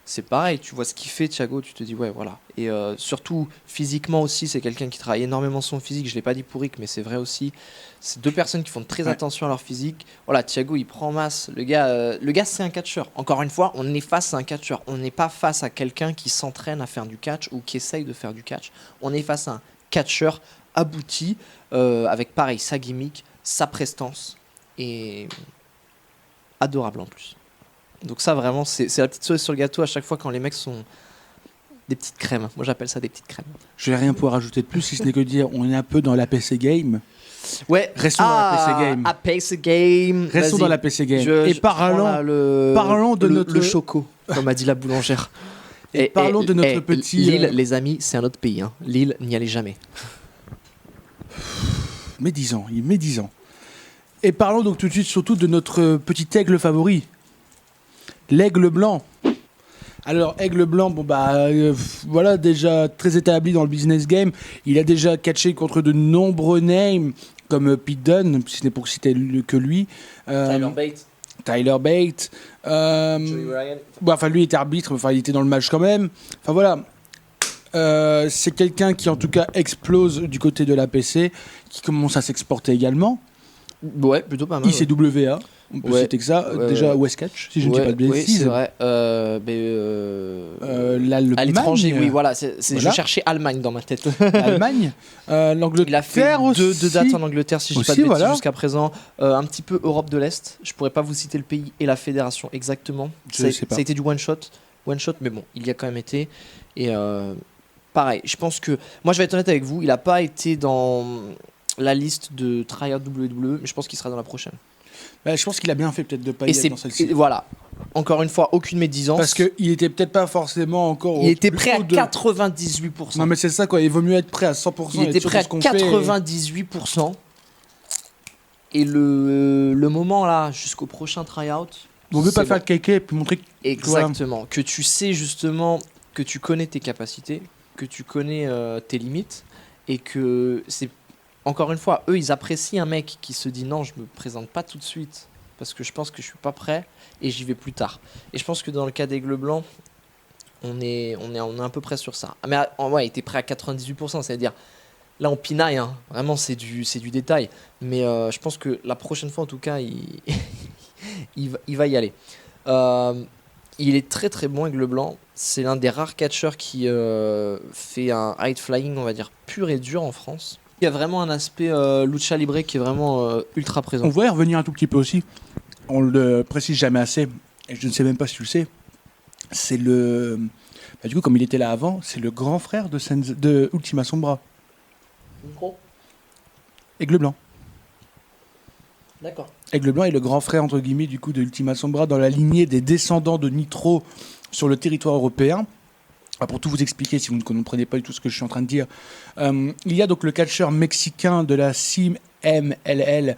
c'est pareil, tu vois ce qu'il fait, Thiago, tu te dis, ouais, voilà. Et surtout, physiquement aussi, c'est quelqu'un qui travaille énormément son physique. Je l'ai pas dit pour Rick, mais c'est vrai aussi. C'est deux personnes qui font très attention à leur physique. Voilà, Thiago, il prend masse. Le gars, c'est un catcheur. Encore une fois, on est face à un catcheur. On n'est pas face à quelqu'un qui s'entraîne à faire du catch ou qui essaye de faire du catch. On est face à un catcheur abouti, avec pareil, sa gimmick, sa prestance, et adorable en plus. Donc ça, vraiment, c'est la petite cerise sur le gâteau à chaque fois quand les mecs sont des petites crèmes. Moi, j'appelle ça des petites crèmes. Je vais rien pouvoir rajouter de plus, si ce n'est que dire, on est un peu dans la PC game. Ouais. Restons dans la PC game. À PC game. Restons Vas-y. dans la PC game. Je Et prends là parlons de notre le choco, comme a dit la boulangère. Et parlons de notre petit Lille, les amis, c'est un autre pays. Hein. Lille, n'y allez jamais. médisant. Et parlons donc tout de suite surtout de notre petit aigle favori, l'aigle blanc. Alors aigle blanc, bon voilà, déjà très établi dans le business game. Il a déjà catché contre de nombreux names comme Pete Dunne, si ce n'est pour citer que lui. Tyler Bate. Joey Ryan. Bon, enfin, lui était arbitre, enfin, il était dans le match quand même. Enfin, voilà. C'est quelqu'un qui, en tout cas, explose du côté de l'APC, qui commence à s'exporter également. Ouais, plutôt pas mal. ICWA, on peut citer que ça. Déjà, Westcatch, si je ne dis pas de bêtises. Oui, c'est vrai. L'Allemagne. À l'étranger, oui, voilà. Je Voilà. cherchais Allemagne dans ma tête. L'Allemagne. L'Angleterre Il a fait aussi. deux dates en Angleterre, si je dis pas de Aussi, bêtises, voilà. jusqu'à présent. Un petit peu Europe de l'Est. Je pourrais pas vous citer le pays et la fédération exactement. Je sais pas. Ça a été du one shot, mais bon, il y a quand même été. Et pareil, je pense que. Moi, je vais être honnête avec vous, il a pas été dans la liste de Tryout WWE, mais je pense qu'il sera dans la prochaine. Je pense qu'il a bien fait peut-être de pas y Et être c'est dans celle-ci. voilà. Encore une fois, aucune médisance. Parce qu'il était peut-être pas forcément encore. il était plus prêt à haut de- 98%. Non, mais c'est ça, quoi. Il vaut mieux être prêt à 100%. Il et était être sûr prêt de à ce qu'on fait. 98%. Et le moment là, jusqu'au prochain tryout. On veut pas c'est faire bon. de kéké et puis montrer que Exactement. Que tu sais justement que tu connais tes capacités, que tu connais tes limites, et que c'est. Encore une fois, eux, ils apprécient un mec qui se dit non, je me présente pas tout de suite parce que je pense que je suis pas prêt et j'y vais plus tard. Et je pense que dans le cas d'Aigle Blanc, on est à peu près sur ça. Ah, mais ouais, il était prêt à 98%, c'est-à-dire là on pinaille, hein. Vraiment c'est du détail. Mais je pense que la prochaine fois en tout cas, il va y aller. Il est très très bon Aigle Blanc. C'est l'un des rares catcheurs qui fait un high flying, on va dire pur et dur en France. Il y a vraiment un aspect lucha libre qui est vraiment ultra présent. on va y revenir un tout petit peu aussi. On le précise jamais assez. Et je ne sais même pas si tu le sais. C'est du coup, comme il était là avant, c'est le grand frère de Ultima Sombra. Micro. Aigle Blanc. D'accord. Aigle Blanc est le grand frère, entre guillemets, du coup, de Ultima Sombra dans la lignée des descendants de Nitro sur le territoire européen. Pour tout vous expliquer, si vous ne comprenez pas du tout ce que je suis en train de dire, il y a donc le catcheur mexicain de la CIMLL,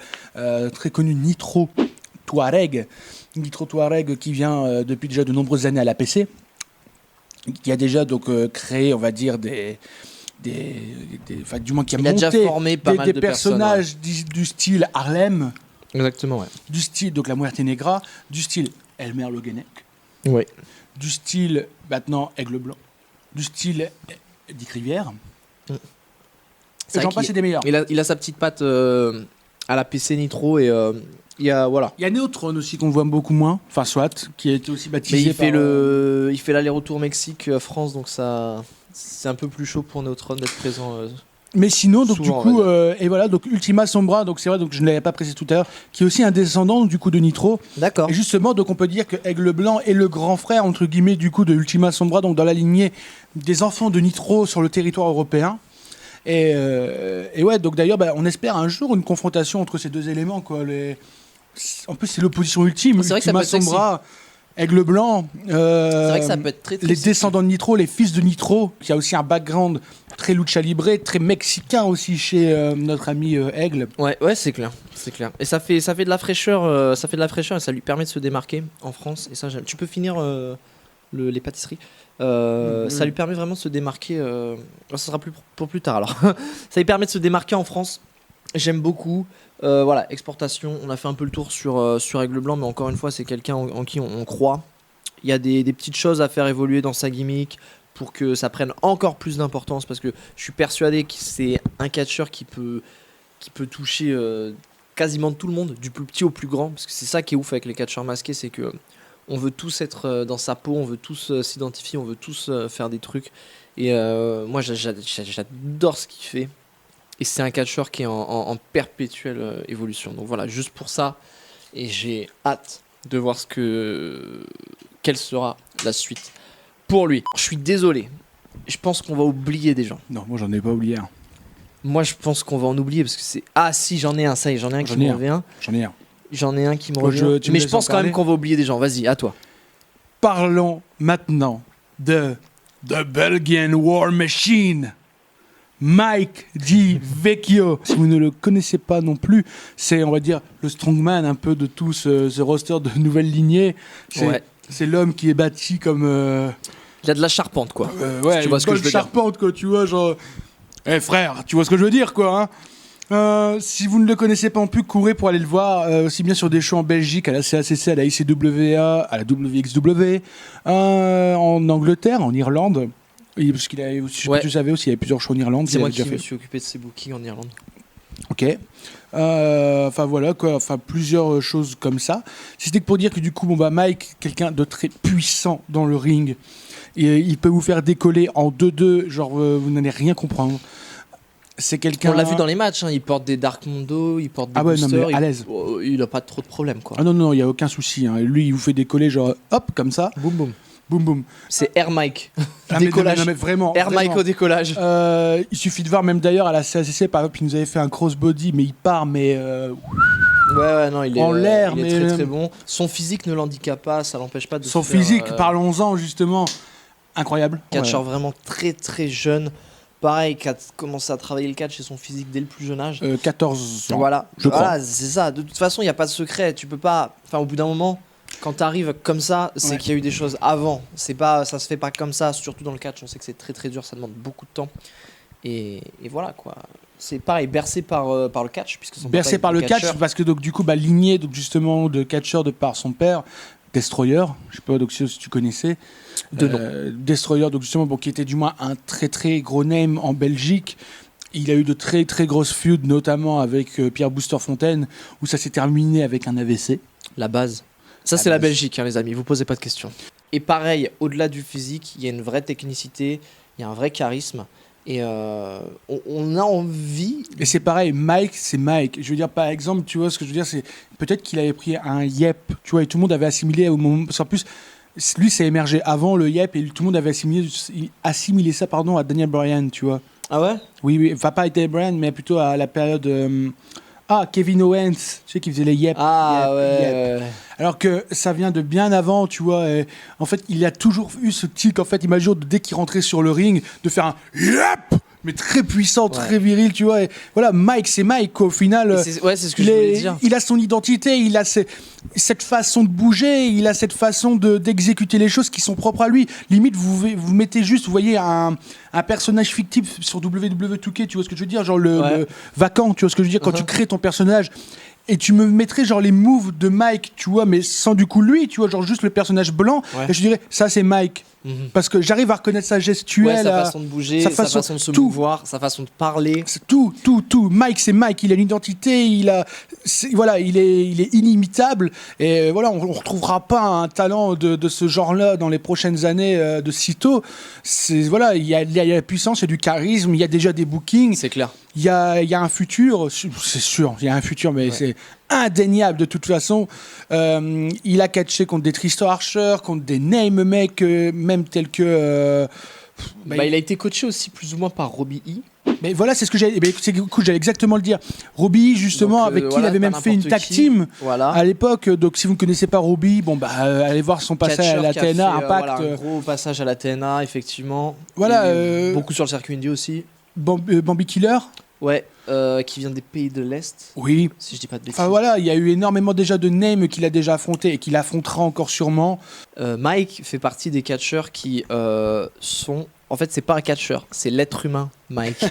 très connu Nitro Touareg. Nitro Touareg qui vient depuis déjà de nombreuses années à l'APC, qui a déjà donc créé, on va dire, enfin, du moins qui a Il a monté déjà formé pas mal des de personnages du style Harlem, Exactement, ouais. du style donc la Muerte Negra, du style Elmer Logenek, Ouais. du style maintenant Aigle Blanc, du style Dick Rivière. C'est Et vrai j'en qu'il- passe, c'est des meilleurs. Il a sa petite patte à la PC Nitro et il y a voilà. Il y a Neutron aussi qu'on voit beaucoup moins, enfin soit, qui a été aussi baptisé Mais par... il fait l'aller-retour Mexique France, donc ça c'est un peu plus chaud pour Neutron d'être présent. Mais sinon, donc Souvent, du coup, on va et voilà, donc Ultima Sombra, donc c'est vrai, donc je ne l'avais pas précisé tout à l'heure, qui est aussi un descendant du coup de Nitro. D'accord. Et justement, donc on peut dire que Aigle Blanc est le grand frère entre guillemets du coup de Ultima Sombra, donc dans la lignée des enfants de Nitro sur le territoire européen. Et ouais, donc d'ailleurs, on espère un jour une confrontation entre ces deux éléments, quoi. En plus, c'est l'opposition ultime. C'est vrai que ça Ultima peut être sexy. Sombra, Aigle Blanc. C'est vrai que ça peut être très, très Les sexy. descendants de Nitro, les fils de Nitro, qui a aussi un background très lucha libre, très mexicain aussi chez notre ami Aigle. Ouais, c'est clair, c'est clair. Et ça fait de la fraîcheur, et ça lui permet de se démarquer en France. Et ça, j'aime. Tu peux finir les pâtisseries. Ça lui permet vraiment de se démarquer. Ça sera pour plus tard alors. Ça lui permet de se démarquer en France. J'aime beaucoup. Voilà, exportation. On a fait un peu le tour sur Aigle Blanc, mais encore une fois, c'est quelqu'un en qui on croit. Il y a des petites choses à faire évoluer dans sa gimmick pour que ça prenne encore plus d'importance, parce que je suis persuadé que c'est un catcheur qui peut toucher quasiment tout le monde, du plus petit au plus grand, parce que c'est ça qui est ouf avec les catcheurs masqués, c'est que on veut tous être dans sa peau, on veut tous s'identifier, on veut tous faire des trucs. Et moi, j'adore ce qu'il fait. Et c'est un catcheur qui est en perpétuelle évolution. Donc voilà, juste pour ça. Et j'ai hâte de voir quelle sera la suite pour lui. Je suis désolé. Je pense qu'on va oublier des gens. Non, moi j'en ai pas oublié un. Moi, je pense qu'on va en oublier parce que c'est... Ah si, j'en ai un, ça y est, j'en ai un qui me revient. J'en ai un. J'en ai un qui me Moi, revient. tu me Mais je laisses pense en quand même parler qu'on va oublier des gens. Vas-y, à toi. Parlons maintenant de The Belgian War Machine, Mike Di-Vecchio. Si vous ne le connaissez pas non plus, c'est, on va dire, le strongman un peu de tout ce roster de nouvelle lignée. Ouais. C'est l'homme qui est bâti comme... Il y a de la charpente, quoi. ouais, tu vois ce que une je veux dire. charpente, quoi, tu vois, genre... Eh frère, tu vois ce que je veux dire, quoi, hein. Si vous ne le connaissez pas non plus, courez pour aller le voir, aussi bien sur des shows en Belgique, à la CACC, à la ICWA, à la WXW, en Angleterre, en Irlande. Et parce qu'il a, je sais pas Ouais. si tu savais aussi, il y avait plusieurs shows en Irlande. C'est il moi avait qui déjà me fait. suis occupé de ces bookings en Irlande. Ok. Enfin voilà quoi, enfin plusieurs choses comme ça. C'était que pour dire que du coup, Mike, quelqu'un de très puissant dans le ring, et il peut vous faire décoller en 2-2, genre vous n'allez rien comprendre. C'est quelqu'un. On l'a vu dans les matchs, hein, il porte des Dark Mondo, il porte des Ah ouais, non, boosters, mais à l'aise. il a pas trop de problèmes, quoi. Ah non, il y a aucun souci. Hein. Lui, il vous fait décoller genre hop comme ça, Boum boum. boum boum. C'est Air Mike. Ah, mais Décollage. non, mais vraiment. Air Mike vraiment. au décollage. Il suffit de voir même d'ailleurs à la CACC par exemple, il nous avait fait un crossbody, mais il part Ouais, non, il est en l'air, il est mais très très bon. Son physique ne l'handicape pas, ça l'empêche pas de son se faire, physique, parlons-en justement, incroyable. catcheur Ouais. vraiment très très jeune. Pareil, qui a commencé à travailler le catch et son physique dès le plus jeune âge. 14 ans. Voilà, je crois. voilà, c'est ça. De toute façon, il n'y a pas de secret. Tu peux pas. Enfin, au bout d'un moment, quand tu arrives comme ça, c'est Ouais. qu'il y a eu des choses avant. C'est pas, ça se fait pas comme ça. Surtout dans le catch, on sait que c'est très très dur. Ça demande beaucoup de temps. Et voilà quoi. C'est pareil, bercé par le catch, puisque son Bercé papa par le était catch catcheur. parce que donc du coup ligné donc justement de catcheur de par son père, Destroyer, je sais pas donc si tu connaissais. De nom. Destroyer donc justement qui était du moins un très très gros name en Belgique. Il a eu de très très grosses feuds notamment avec Pierre Booster Fontaine où ça s'est terminé avec un AVC. La base. Ça, La c'est la base. Belgique, hein, les amis. Vous posez pas de questions. Et pareil, au-delà du physique, il y a une vraie technicité, il y a un vrai charisme. Et on a envie. Et c'est pareil, Mike, c'est Mike. Je veux dire, par exemple, tu vois ce que je veux dire, c'est peut-être qu'il avait pris un yep, tu vois, et tout le monde avait assimilé au moment. Parce qu'en plus, lui, c'est émergé avant le yep, et tout le monde avait assimilé ça, à Daniel Bryan, tu vois. Ah ouais? Oui, enfin pas avec Daniel Bryan, mais plutôt à la période. Kevin Owens, tu sais, qui faisait les yep. Ah yep, ouais. yep. Alors que ça vient de bien avant, tu vois. Et en fait, il a toujours eu ce tic, en fait, imagine, dès qu'il rentrait sur le ring, de faire un yep, mais très puissant, très viril, tu vois. Et voilà, Mike, c'est Mike, quoi, au final. C'est ce que je voulais dire. Il a son identité, il a cette façon de bouger, il a cette façon d'exécuter les choses qui sont propres à lui. Limite, vous mettez juste, vous voyez, un personnage fictif sur WWE2K, tu vois ce que je veux dire, genre le vacant, tu vois ce que je veux dire, quand tu crées ton personnage. Et tu me mettrais genre les moves de Mike, tu vois, mais sans du coup lui, tu vois, genre juste le personnage blanc. Et je dirais, ça c'est Mike. Parce que j'arrive à reconnaître sa gestuelle, sa façon de bouger, sa façon de se mouvoir, sa façon de parler. C'est tout. Mike, c'est Mike. Il a une identité. Il est inimitable. Et voilà, on retrouvera pas un talent de ce genre-là dans les prochaines années de sitôt. Voilà, il y a la puissance, il y a du charisme, il y a déjà des bookings. C'est clair. Il y a un futur, c'est sûr. Il y a un futur, mais c'est indéniable de toute façon. Il a catché contre des Tristan Archer, contre des name mecs, même tels que. Il a été coaché aussi plus ou moins par Robbie E. Mais voilà, c'est ce que j'allais. J'allais exactement le dire. Robbie, justement, Donc, avec qui il avait même fait une tag team à l'époque. Donc, si vous ne connaissez pas Robbie, allez voir son passage à la TNA, Impact. Un gros passage à la TNA, effectivement. Voilà. Beaucoup sur le circuit indie aussi. Bambi Killer. Ouais, qui vient des pays de l'Est. Oui. Si je dis pas de bêtises. Enfin voilà, il y a eu énormément déjà de names qu'il a déjà affronté et qu'il affrontera encore sûrement. Mike fait partie des catcheurs qui sont... En fait, c'est pas un catcheur, c'est l'être humain, Mike.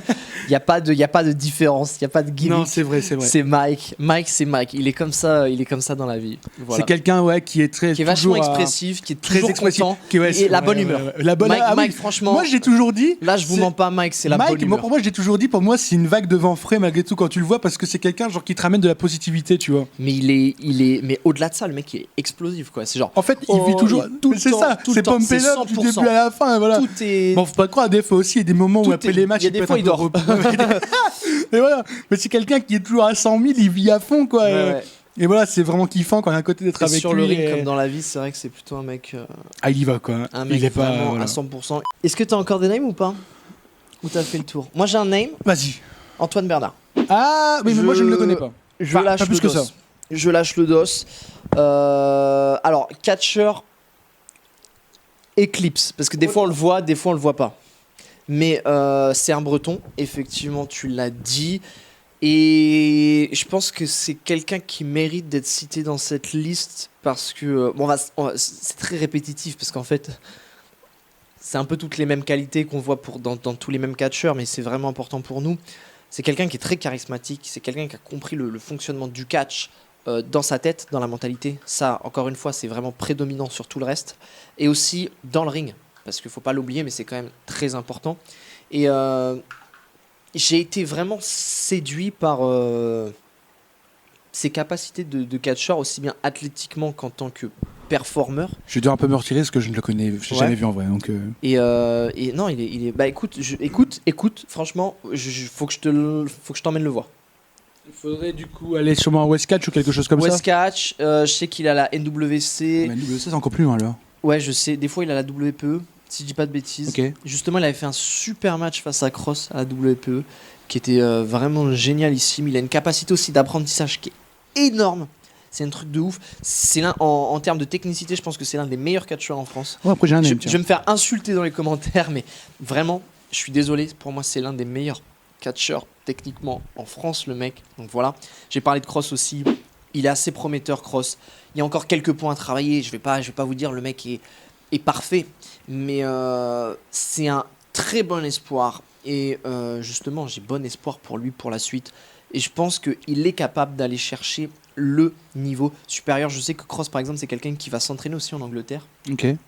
Il y a pas de différence, il y a pas de gimmick. Non, c'est vrai. C'est Mike. Mike, c'est Mike. Il est comme ça dans la vie. Voilà. C'est quelqu'un qui est très qui est vachement expressif, qui est très toujours expressif, content et la bonne humeur. La bonne Mike, franchement. Moi, j'ai toujours dit. Là, je vous mens pas, Mike, c'est la bonne humeur. Pour moi, j'ai toujours dit, pour moi, c'est une vague de vent frais malgré tout quand tu le vois parce que c'est quelqu'un genre qui te ramène de la positivité, tu vois. Mais mais au-delà de ça, le mec il est explosif quoi. C'est genre. En fait, il vit toujours tout le temps. C'est pump it up du début à la fin, voilà. Tout est. Bon, faut pas te croire. Des fois aussi, il y a des moments où après les matchs, il y a des fois il dort. Mais voilà. Mais c'est quelqu'un qui est toujours à 100 000, il vit à fond, quoi. Ouais. Et voilà, c'est vraiment kiffant quand on a un côté d'être avec lui. Sur le ring comme dans la vie, c'est vrai que c'est plutôt un mec. Il y va quoi. Un mec il est vraiment pas, à 100%. Est-ce que t'as encore des names ou pas? Ou t'as fait le tour? Moi j'ai un name. Vas-y. Antoine Bernard. Ah, mais moi je ne le connais pas. Je lâche pas plus le que dos. ça. Je lâche le dos. Alors, catcheur Eclipse. Parce que des fois on le voit, des fois on le voit pas. Mais c'est un breton, effectivement, tu l'as dit. Et je pense que c'est quelqu'un qui mérite d'être cité dans cette liste parce que c'est très répétitif parce qu'en fait c'est un peu toutes les mêmes qualités qu'on voit dans tous les mêmes catcheurs, mais c'est vraiment important pour nous. C'est quelqu'un qui est très charismatique, c'est quelqu'un qui a compris le fonctionnement du catch dans sa tête, dans la mentalité. Ça, encore une fois, c'est vraiment prédominant sur tout le reste. Et aussi dans le ring, parce qu'il ne faut pas l'oublier, mais c'est quand même très important. Et j'ai été vraiment séduit par ses capacités de catcheur, aussi bien athlétiquement qu'en tant que performeur. Je vais devoir un peu me retirer parce que je ne le connais, je l'ai jamais vu en vrai. Donc et non, il est. Bah écoute, franchement, faut que je t'emmène le voir. il faudrait du coup aller sûrement à Westcatch ou quelque chose comme ça. Westcatch, je sais qu'il a la NWC. Mais NWC, c'est encore plus loin là. Ouais, je sais. Des fois, il a la WPE. Si je dis pas de bêtises. Okay. Justement, il avait fait un super match face à Cross à la WPE qui était vraiment génialissime. Il a une capacité aussi d'apprentissage qui est énorme. C'est un truc de ouf. C'est l'un, en termes de technicité, je pense que c'est l'un des meilleurs catcheurs en France. Ouais, après, j'ai un je name, vais me faire insulter dans les commentaires, mais vraiment, je suis désolé. Pour moi, c'est l'un des meilleurs catcheurs techniquement en France, le mec. Donc voilà. J'ai parlé de Cross aussi. Il est assez prometteur, Cross. Il y a encore quelques points à travailler. Je vais pas vous dire le mec est parfait, mais c'est un très bon espoir et justement j'ai bon espoir pour lui pour la suite et je pense qu'il est capable d'aller chercher le niveau supérieur. Je sais que Cross par exemple c'est quelqu'un qui va s'entraîner aussi en Angleterre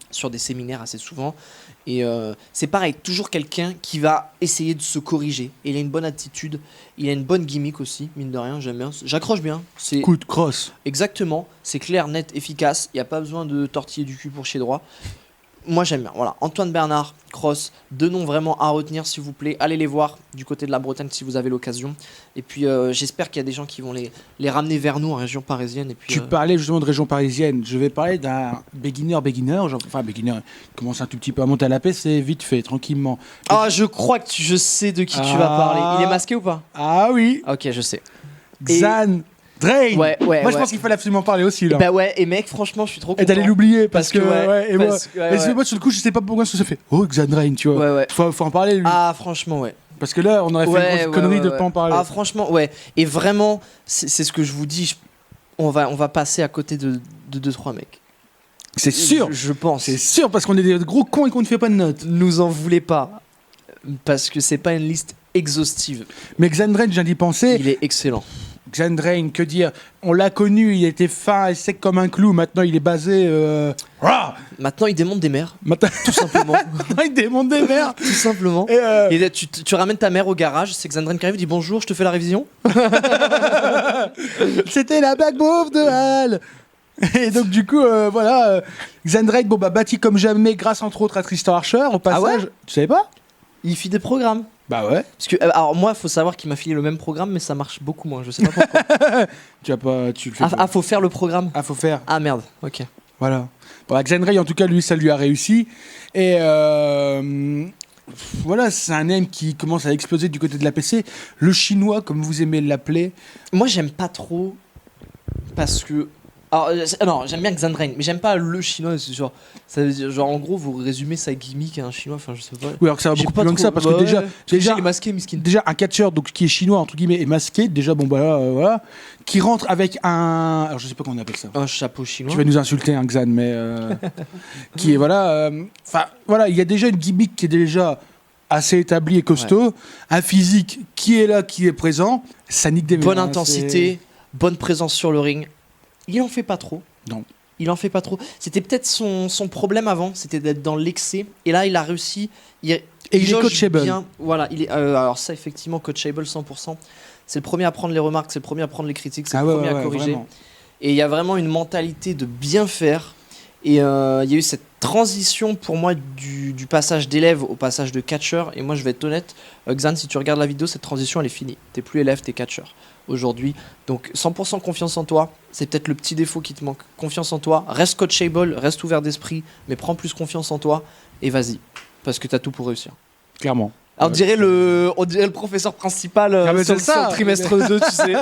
sur des séminaires assez souvent et c'est pareil, toujours quelqu'un qui va essayer de se corriger et il a une bonne attitude, il a une bonne gimmick aussi, mine de rien, j'aime bien, j'accroche bien. C'est coup de Cross. Exactement, c'est clair, net, efficace, il n'y a pas besoin de tortiller du cul pour chez droit. moi j'aime bien. Voilà, Antoine Bernard, Cross, 2 noms vraiment à retenir s'il vous plaît. Allez les voir du côté de la Bretagne si vous avez l'occasion. Et puis j'espère qu'il y a des gens qui vont les ramener vers nous en région parisienne. Et puis, Tu parlais justement de région parisienne. Je vais parler d'un beginner, enfin beginner, il commence un tout petit peu à monter à la paix, c'est vite fait, tranquillement. Ah, je crois que je sais de qui tu vas parler. Il est masqué ou pas? Ah oui, Ok, je sais. Xan Drain. Ouais, Moi je pense qu'il fallait absolument parler aussi là. Bah ouais, et mec, franchement, je suis trop content. Et d'aller l'oublier parce que ouais, et moi, parce que, moi sur le coup je sais pas pourquoi ça se fait. Oh Xan Drain, tu vois. Ouais. Faut en parler lui. Ah, franchement, ouais. Parce que là on aurait fait une grosse connerie de pas en parler. Ah, franchement, ouais. Et vraiment, c'est ce que je vous dis. On va passer à côté de 2-3 mecs. C'est sûr. Je pense. C'est sûr parce qu'on est des gros cons et qu'on ne fait pas de notes. Nous en voulez pas. Parce que c'est pas une liste exhaustive. Mais Xan Drain, j'ai d'y penser. Il est excellent. Xan Drain, que dire? On l'a connu, il était fin et sec comme un clou. Maintenant, il est basé. Maintenant, il démonte des mers. Maintenant, Tout simplement. il démonte des mers. Tout simplement. Et Et là, tu ramènes ta mère au garage, c'est Xandren qui arrive, dit bonjour, je te fais la révision. c'était la bague mauve de Hal. Et donc, du coup, voilà. Xan Drain, bâti comme jamais, grâce entre autres à Tristan Archer. Au passage, Ah ouais tu savais pas? Il fit des programmes. Bah ouais. Parce que, alors moi, faut savoir qu'il m'a filé le même programme, mais ça marche beaucoup moins. Je sais pas pourquoi. Tu le fais. Ah, faut faire le programme. Faut faire. Ah merde, ok. Voilà. Bon, Xan Drain, en tout cas, lui, ça lui a réussi. Et voilà, c'est un name qui commence à exploser du côté de la PC. Le chinois, comme vous aimez l'appeler. Moi, j'aime pas trop parce que. Alors, non, j'aime bien Xandren, mais j'aime pas le chinois. C'est genre, ça veut dire, genre, en gros, vous résumez sa gimmick à un chinois. Enfin, je sais pas. Oui, alors que ça va J'ai beaucoup pas plus loin que trop- ça, parce que ouais, déjà, il est masqué, miskin. déjà un catcheur donc qui est chinois entre guillemets et masqué. Déjà, bon bah là, voilà, qui rentre avec un, alors je sais pas comment on appelle ça. Un chapeau chinois. Tu vas nous insulter, un Xan, mais qui est voilà, enfin voilà, il y a déjà une gimmick qui est déjà assez établie et costaud, un physique qui est là, qui est présent, ça nique des mères, Bonne hein, intensité, bonne présence sur le ring. Il en fait pas trop. Non. Il en fait pas trop. C'était peut-être son problème avant, c'était d'être dans l'excès. Et là, il a réussi. Il est jauge coachable. bien. Voilà, il est. Alors ça, effectivement, coachable 100%. C'est le premier à prendre les remarques, c'est le premier à prendre les critiques, c'est le premier à corriger. vraiment. Et il y a vraiment une mentalité de bien faire. Et il y a eu cette transition pour moi du passage d'élève au passage de catcheur. Et moi, je vais être honnête, Xan, si tu regardes la vidéo, cette transition, elle est finie. T'es plus élève, t'es catcheur aujourd'hui. Donc 100% confiance en toi. C'est peut-être le petit défaut qui te manque. Confiance en toi. Reste coachable, reste ouvert d'esprit, mais prends plus confiance en toi et vas-y. Parce que t'as tout pour réussir. Clairement. On dirait le professeur principal Ah, mais sur, c'est ça. sur le trimestre 2, tu sais.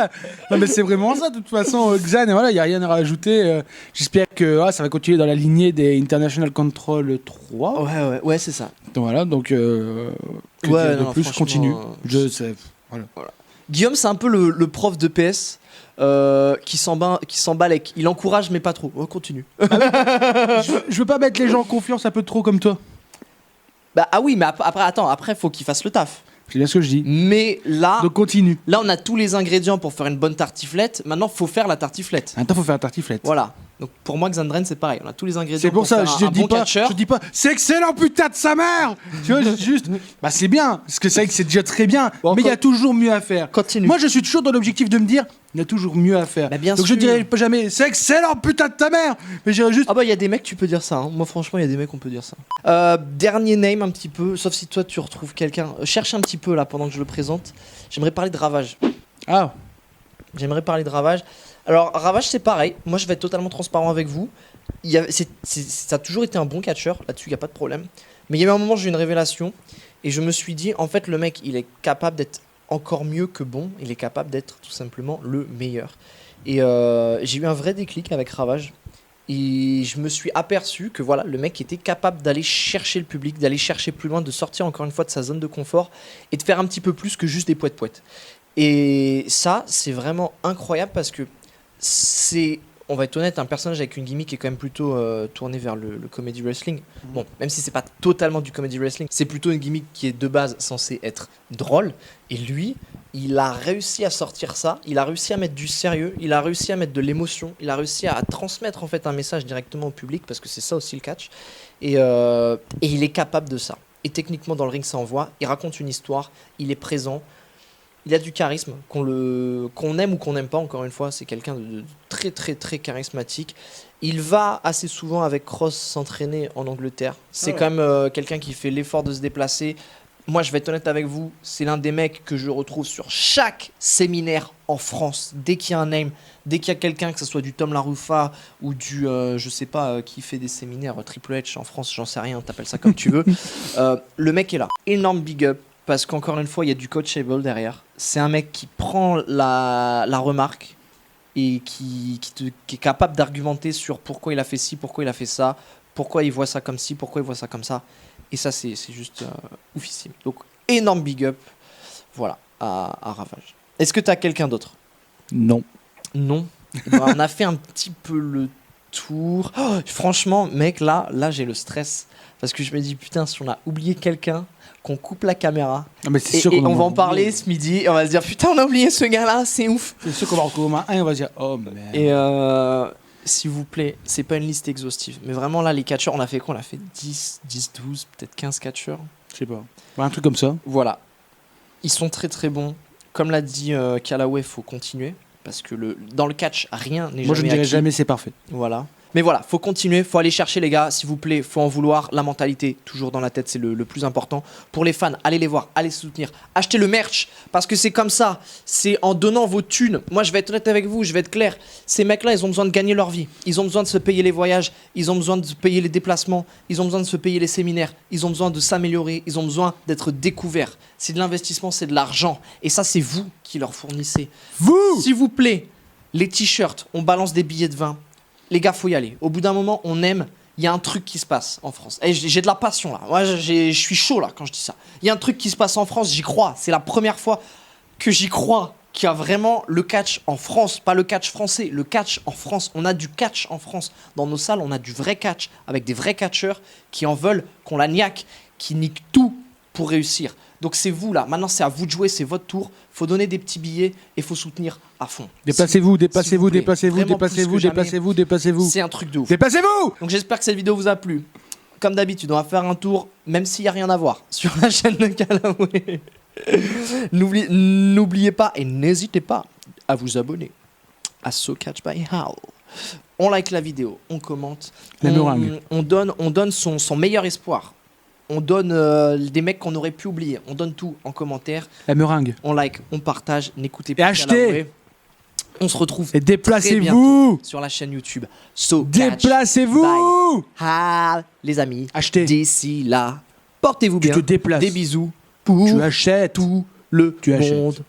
Non mais c'est vraiment ça de toute façon Xan, et voilà, il n'y a rien à rajouter. J'espère que ça va continuer dans la lignée des International Control 3. Ouais, c'est ça. Donc voilà, donc que Ouais, dire de non, plus, franchement, continue. Je sais. Voilà. Guillaume, c'est un peu le prof de PS qui s'emballe. Il encourage, mais pas trop. Oh, continue. Je veux pas mettre les gens en confiance un peu trop comme toi. Bah, ah oui, mais après, faut qu'il fasse le taf. C'est bien ce que je dis. Mais là, Donc continue. là, on a tous les ingrédients pour faire une bonne tartiflette. Maintenant, faut faire la tartiflette. Maintenant, faut faire un tartiflette. Voilà. Donc pour moi, Xandren, c'est pareil. On a tous les ingrédients C'est pour ça, faire je un dis bon pas, catcheur. je dis pas, c'est excellent putain de sa mère. Tu vois, juste, bah c'est bien, parce que c'est vrai que c'est déjà très bien, Bon, mais il y a toujours mieux à faire. Continue. Moi, je suis toujours dans l'objectif de me dire, il y a toujours mieux à faire. Bah, bien Donc sûr. je dirais pas jamais, c'est excellent putain de ta mère, mais je dirais juste, Ah bah il y a des mecs tu peux dire ça, hein. Moi franchement il y a des mecs on peut dire ça. Dernier name un petit peu, sauf si toi tu retrouves quelqu'un. Cherche un petit peu là pendant que je le présente. J'aimerais parler de Ravage. ah, J'aimerais parler de Ravage. Alors Ravage c'est pareil, moi je vais être totalement transparent avec vous. Ça a toujours été un bon catcheur, là-dessus il n'y a pas de problème. Mais il y a eu un moment j'ai eu une révélation et je me suis dit en fait le mec il est capable d'être encore mieux que bon, il est capable d'être tout simplement le meilleur. Et j'ai eu un vrai déclic avec Ravage. Et je me suis aperçu que voilà, le mec était capable d'aller chercher le public, d'aller chercher plus loin, de sortir encore une fois de sa zone de confort et de faire un petit peu plus que juste des poètes-poètes. Et ça, c'est vraiment incroyable parce que c'est, on va être honnête, un personnage avec une gimmick qui est quand même plutôt tourné vers le comedy wrestling. Bon, même si c'est pas totalement du comedy wrestling, c'est plutôt une gimmick qui est de base censée être drôle. Et lui, il a réussi à sortir ça, il a réussi à mettre du sérieux, il a réussi à mettre de l'émotion, il a réussi à transmettre en fait un message directement au public parce que c'est ça aussi le catch. Et il est capable de ça. Et techniquement dans le ring ça envoie, il raconte une histoire, il est présent. Il a du charisme, qu'on aime ou qu'on n'aime pas, encore une fois, c'est quelqu'un de très très très charismatique. Il va assez souvent avec Cross s'entraîner en Angleterre. C'est quand même quelqu'un qui fait l'effort de se déplacer. Moi, je vais être honnête avec vous, c'est l'un des mecs que je retrouve sur chaque séminaire en France. Dès qu'il y a un name, dès qu'il y a quelqu'un, que ce soit du Tom LaRuffa ou du, je sais pas, qui fait des séminaires, Triple H en France, j'en sais rien, t'appelles ça comme tu veux. Le mec est là. Énorme big up, parce qu'encore une fois, il y a du coachable derrière. C'est un mec qui prend la remarque et qui est capable d'argumenter sur pourquoi il a fait ci, pourquoi il a fait ça, pourquoi il voit ça comme ci, pourquoi il voit ça comme ça. Et ça, c'est juste oufissime. Donc, énorme big up, voilà, à Ravage. Est-ce que tu as quelqu'un d'autre? Non. Non. Ben, on a fait un petit peu le tour. Oh, franchement, mec, là, j'ai le stress. Parce que je me dis, putain, si on a oublié quelqu'un, qu'on coupe la caméra. Ah, mais c'est Et, sûr et qu'on on va en parler ce midi. Et on va se dire, putain, on a oublié ce gars-là, c'est ouf. C'est sûr qu'on va en commun un et on va se dire, oh merde. Et s'il vous plaît, c'est pas une liste exhaustive. Mais vraiment, là, les catcheurs, on a fait quoi? On a fait 10, 12, peut-être 15 catcheurs. Je sais pas. Ouais, un truc comme ça. Voilà. Ils sont très très bons. Comme l'a dit Callaway, faut continuer. Parce que dans le catch, rien n'est jamais Moi, je ne dirais acquis. jamais c'est parfait. Voilà. Mais voilà, faut continuer, faut aller chercher les gars, s'il vous plaît, faut en vouloir. La mentalité, toujours dans la tête, c'est le plus important. Pour les fans, allez les voir, allez soutenir, achetez le merch, parce que c'est comme ça, c'est en donnant vos thunes. Moi, je vais être honnête avec vous, je vais être clair. Ces mecs-là, ils ont besoin de gagner leur vie, ils ont besoin de se payer les voyages, ils ont besoin de se payer les déplacements, ils ont besoin de se payer les séminaires, ils ont besoin de s'améliorer, ils ont besoin d'être découverts. C'est de l'investissement, c'est de l'argent, et ça, c'est vous qui leur fournissez. Vous S'il vous plaît, les t-shirts, on balance des billets de 20. Les gars, faut y aller. Au bout d'un moment, on aime. Il y a un truc qui se passe en France. Et j'ai de la passion là. Moi, je suis chaud là quand je dis ça. Il y a un truc qui se passe en France, j'y crois. C'est la première fois que j'y crois qu'il y a vraiment le catch en France. Pas le catch français, le catch en France. On a du catch en France. Dans nos salles, on a du vrai catch avec des vrais catcheurs qui en veulent, qu'on la niaque, qui niquent tout pour réussir. Donc c'est vous là. Maintenant, c'est à vous de jouer, c'est votre tour. Faut donner des petits billets et faut soutenir à fond. Dépassez-vous, dépassez-vous, plaît. dépassez-vous, Vraiment dépassez-vous, plus que jamais. dépassez-vous, dépassez-vous. C'est un truc de ouf. Dépassez-vous. Donc j'espère que cette vidéo vous a plu. Comme d'habitude, on va faire un tour, même s'il n'y a rien à voir, sur la chaîne de Callaway. N'oubliez pas et n'hésitez pas à vous abonner à So Catch by Hal. On like la vidéo, on commente, La meringue. on donne son meilleur espoir. On donne des mecs qu'on aurait pu oublier. On donne tout en commentaire. La meringue. On like, on partage, n'écoutez Et pas achetez. Callaway. On se retrouve Et très déplacez-vous. bientôt sur la chaîne YouTube So Catch Déplacez-vous. by Hal, les amis. Achetez. D'ici là, portez-vous Tu bien. te déplaces. Des bisous pour Tu achètes. tout le Tu achètes. monde.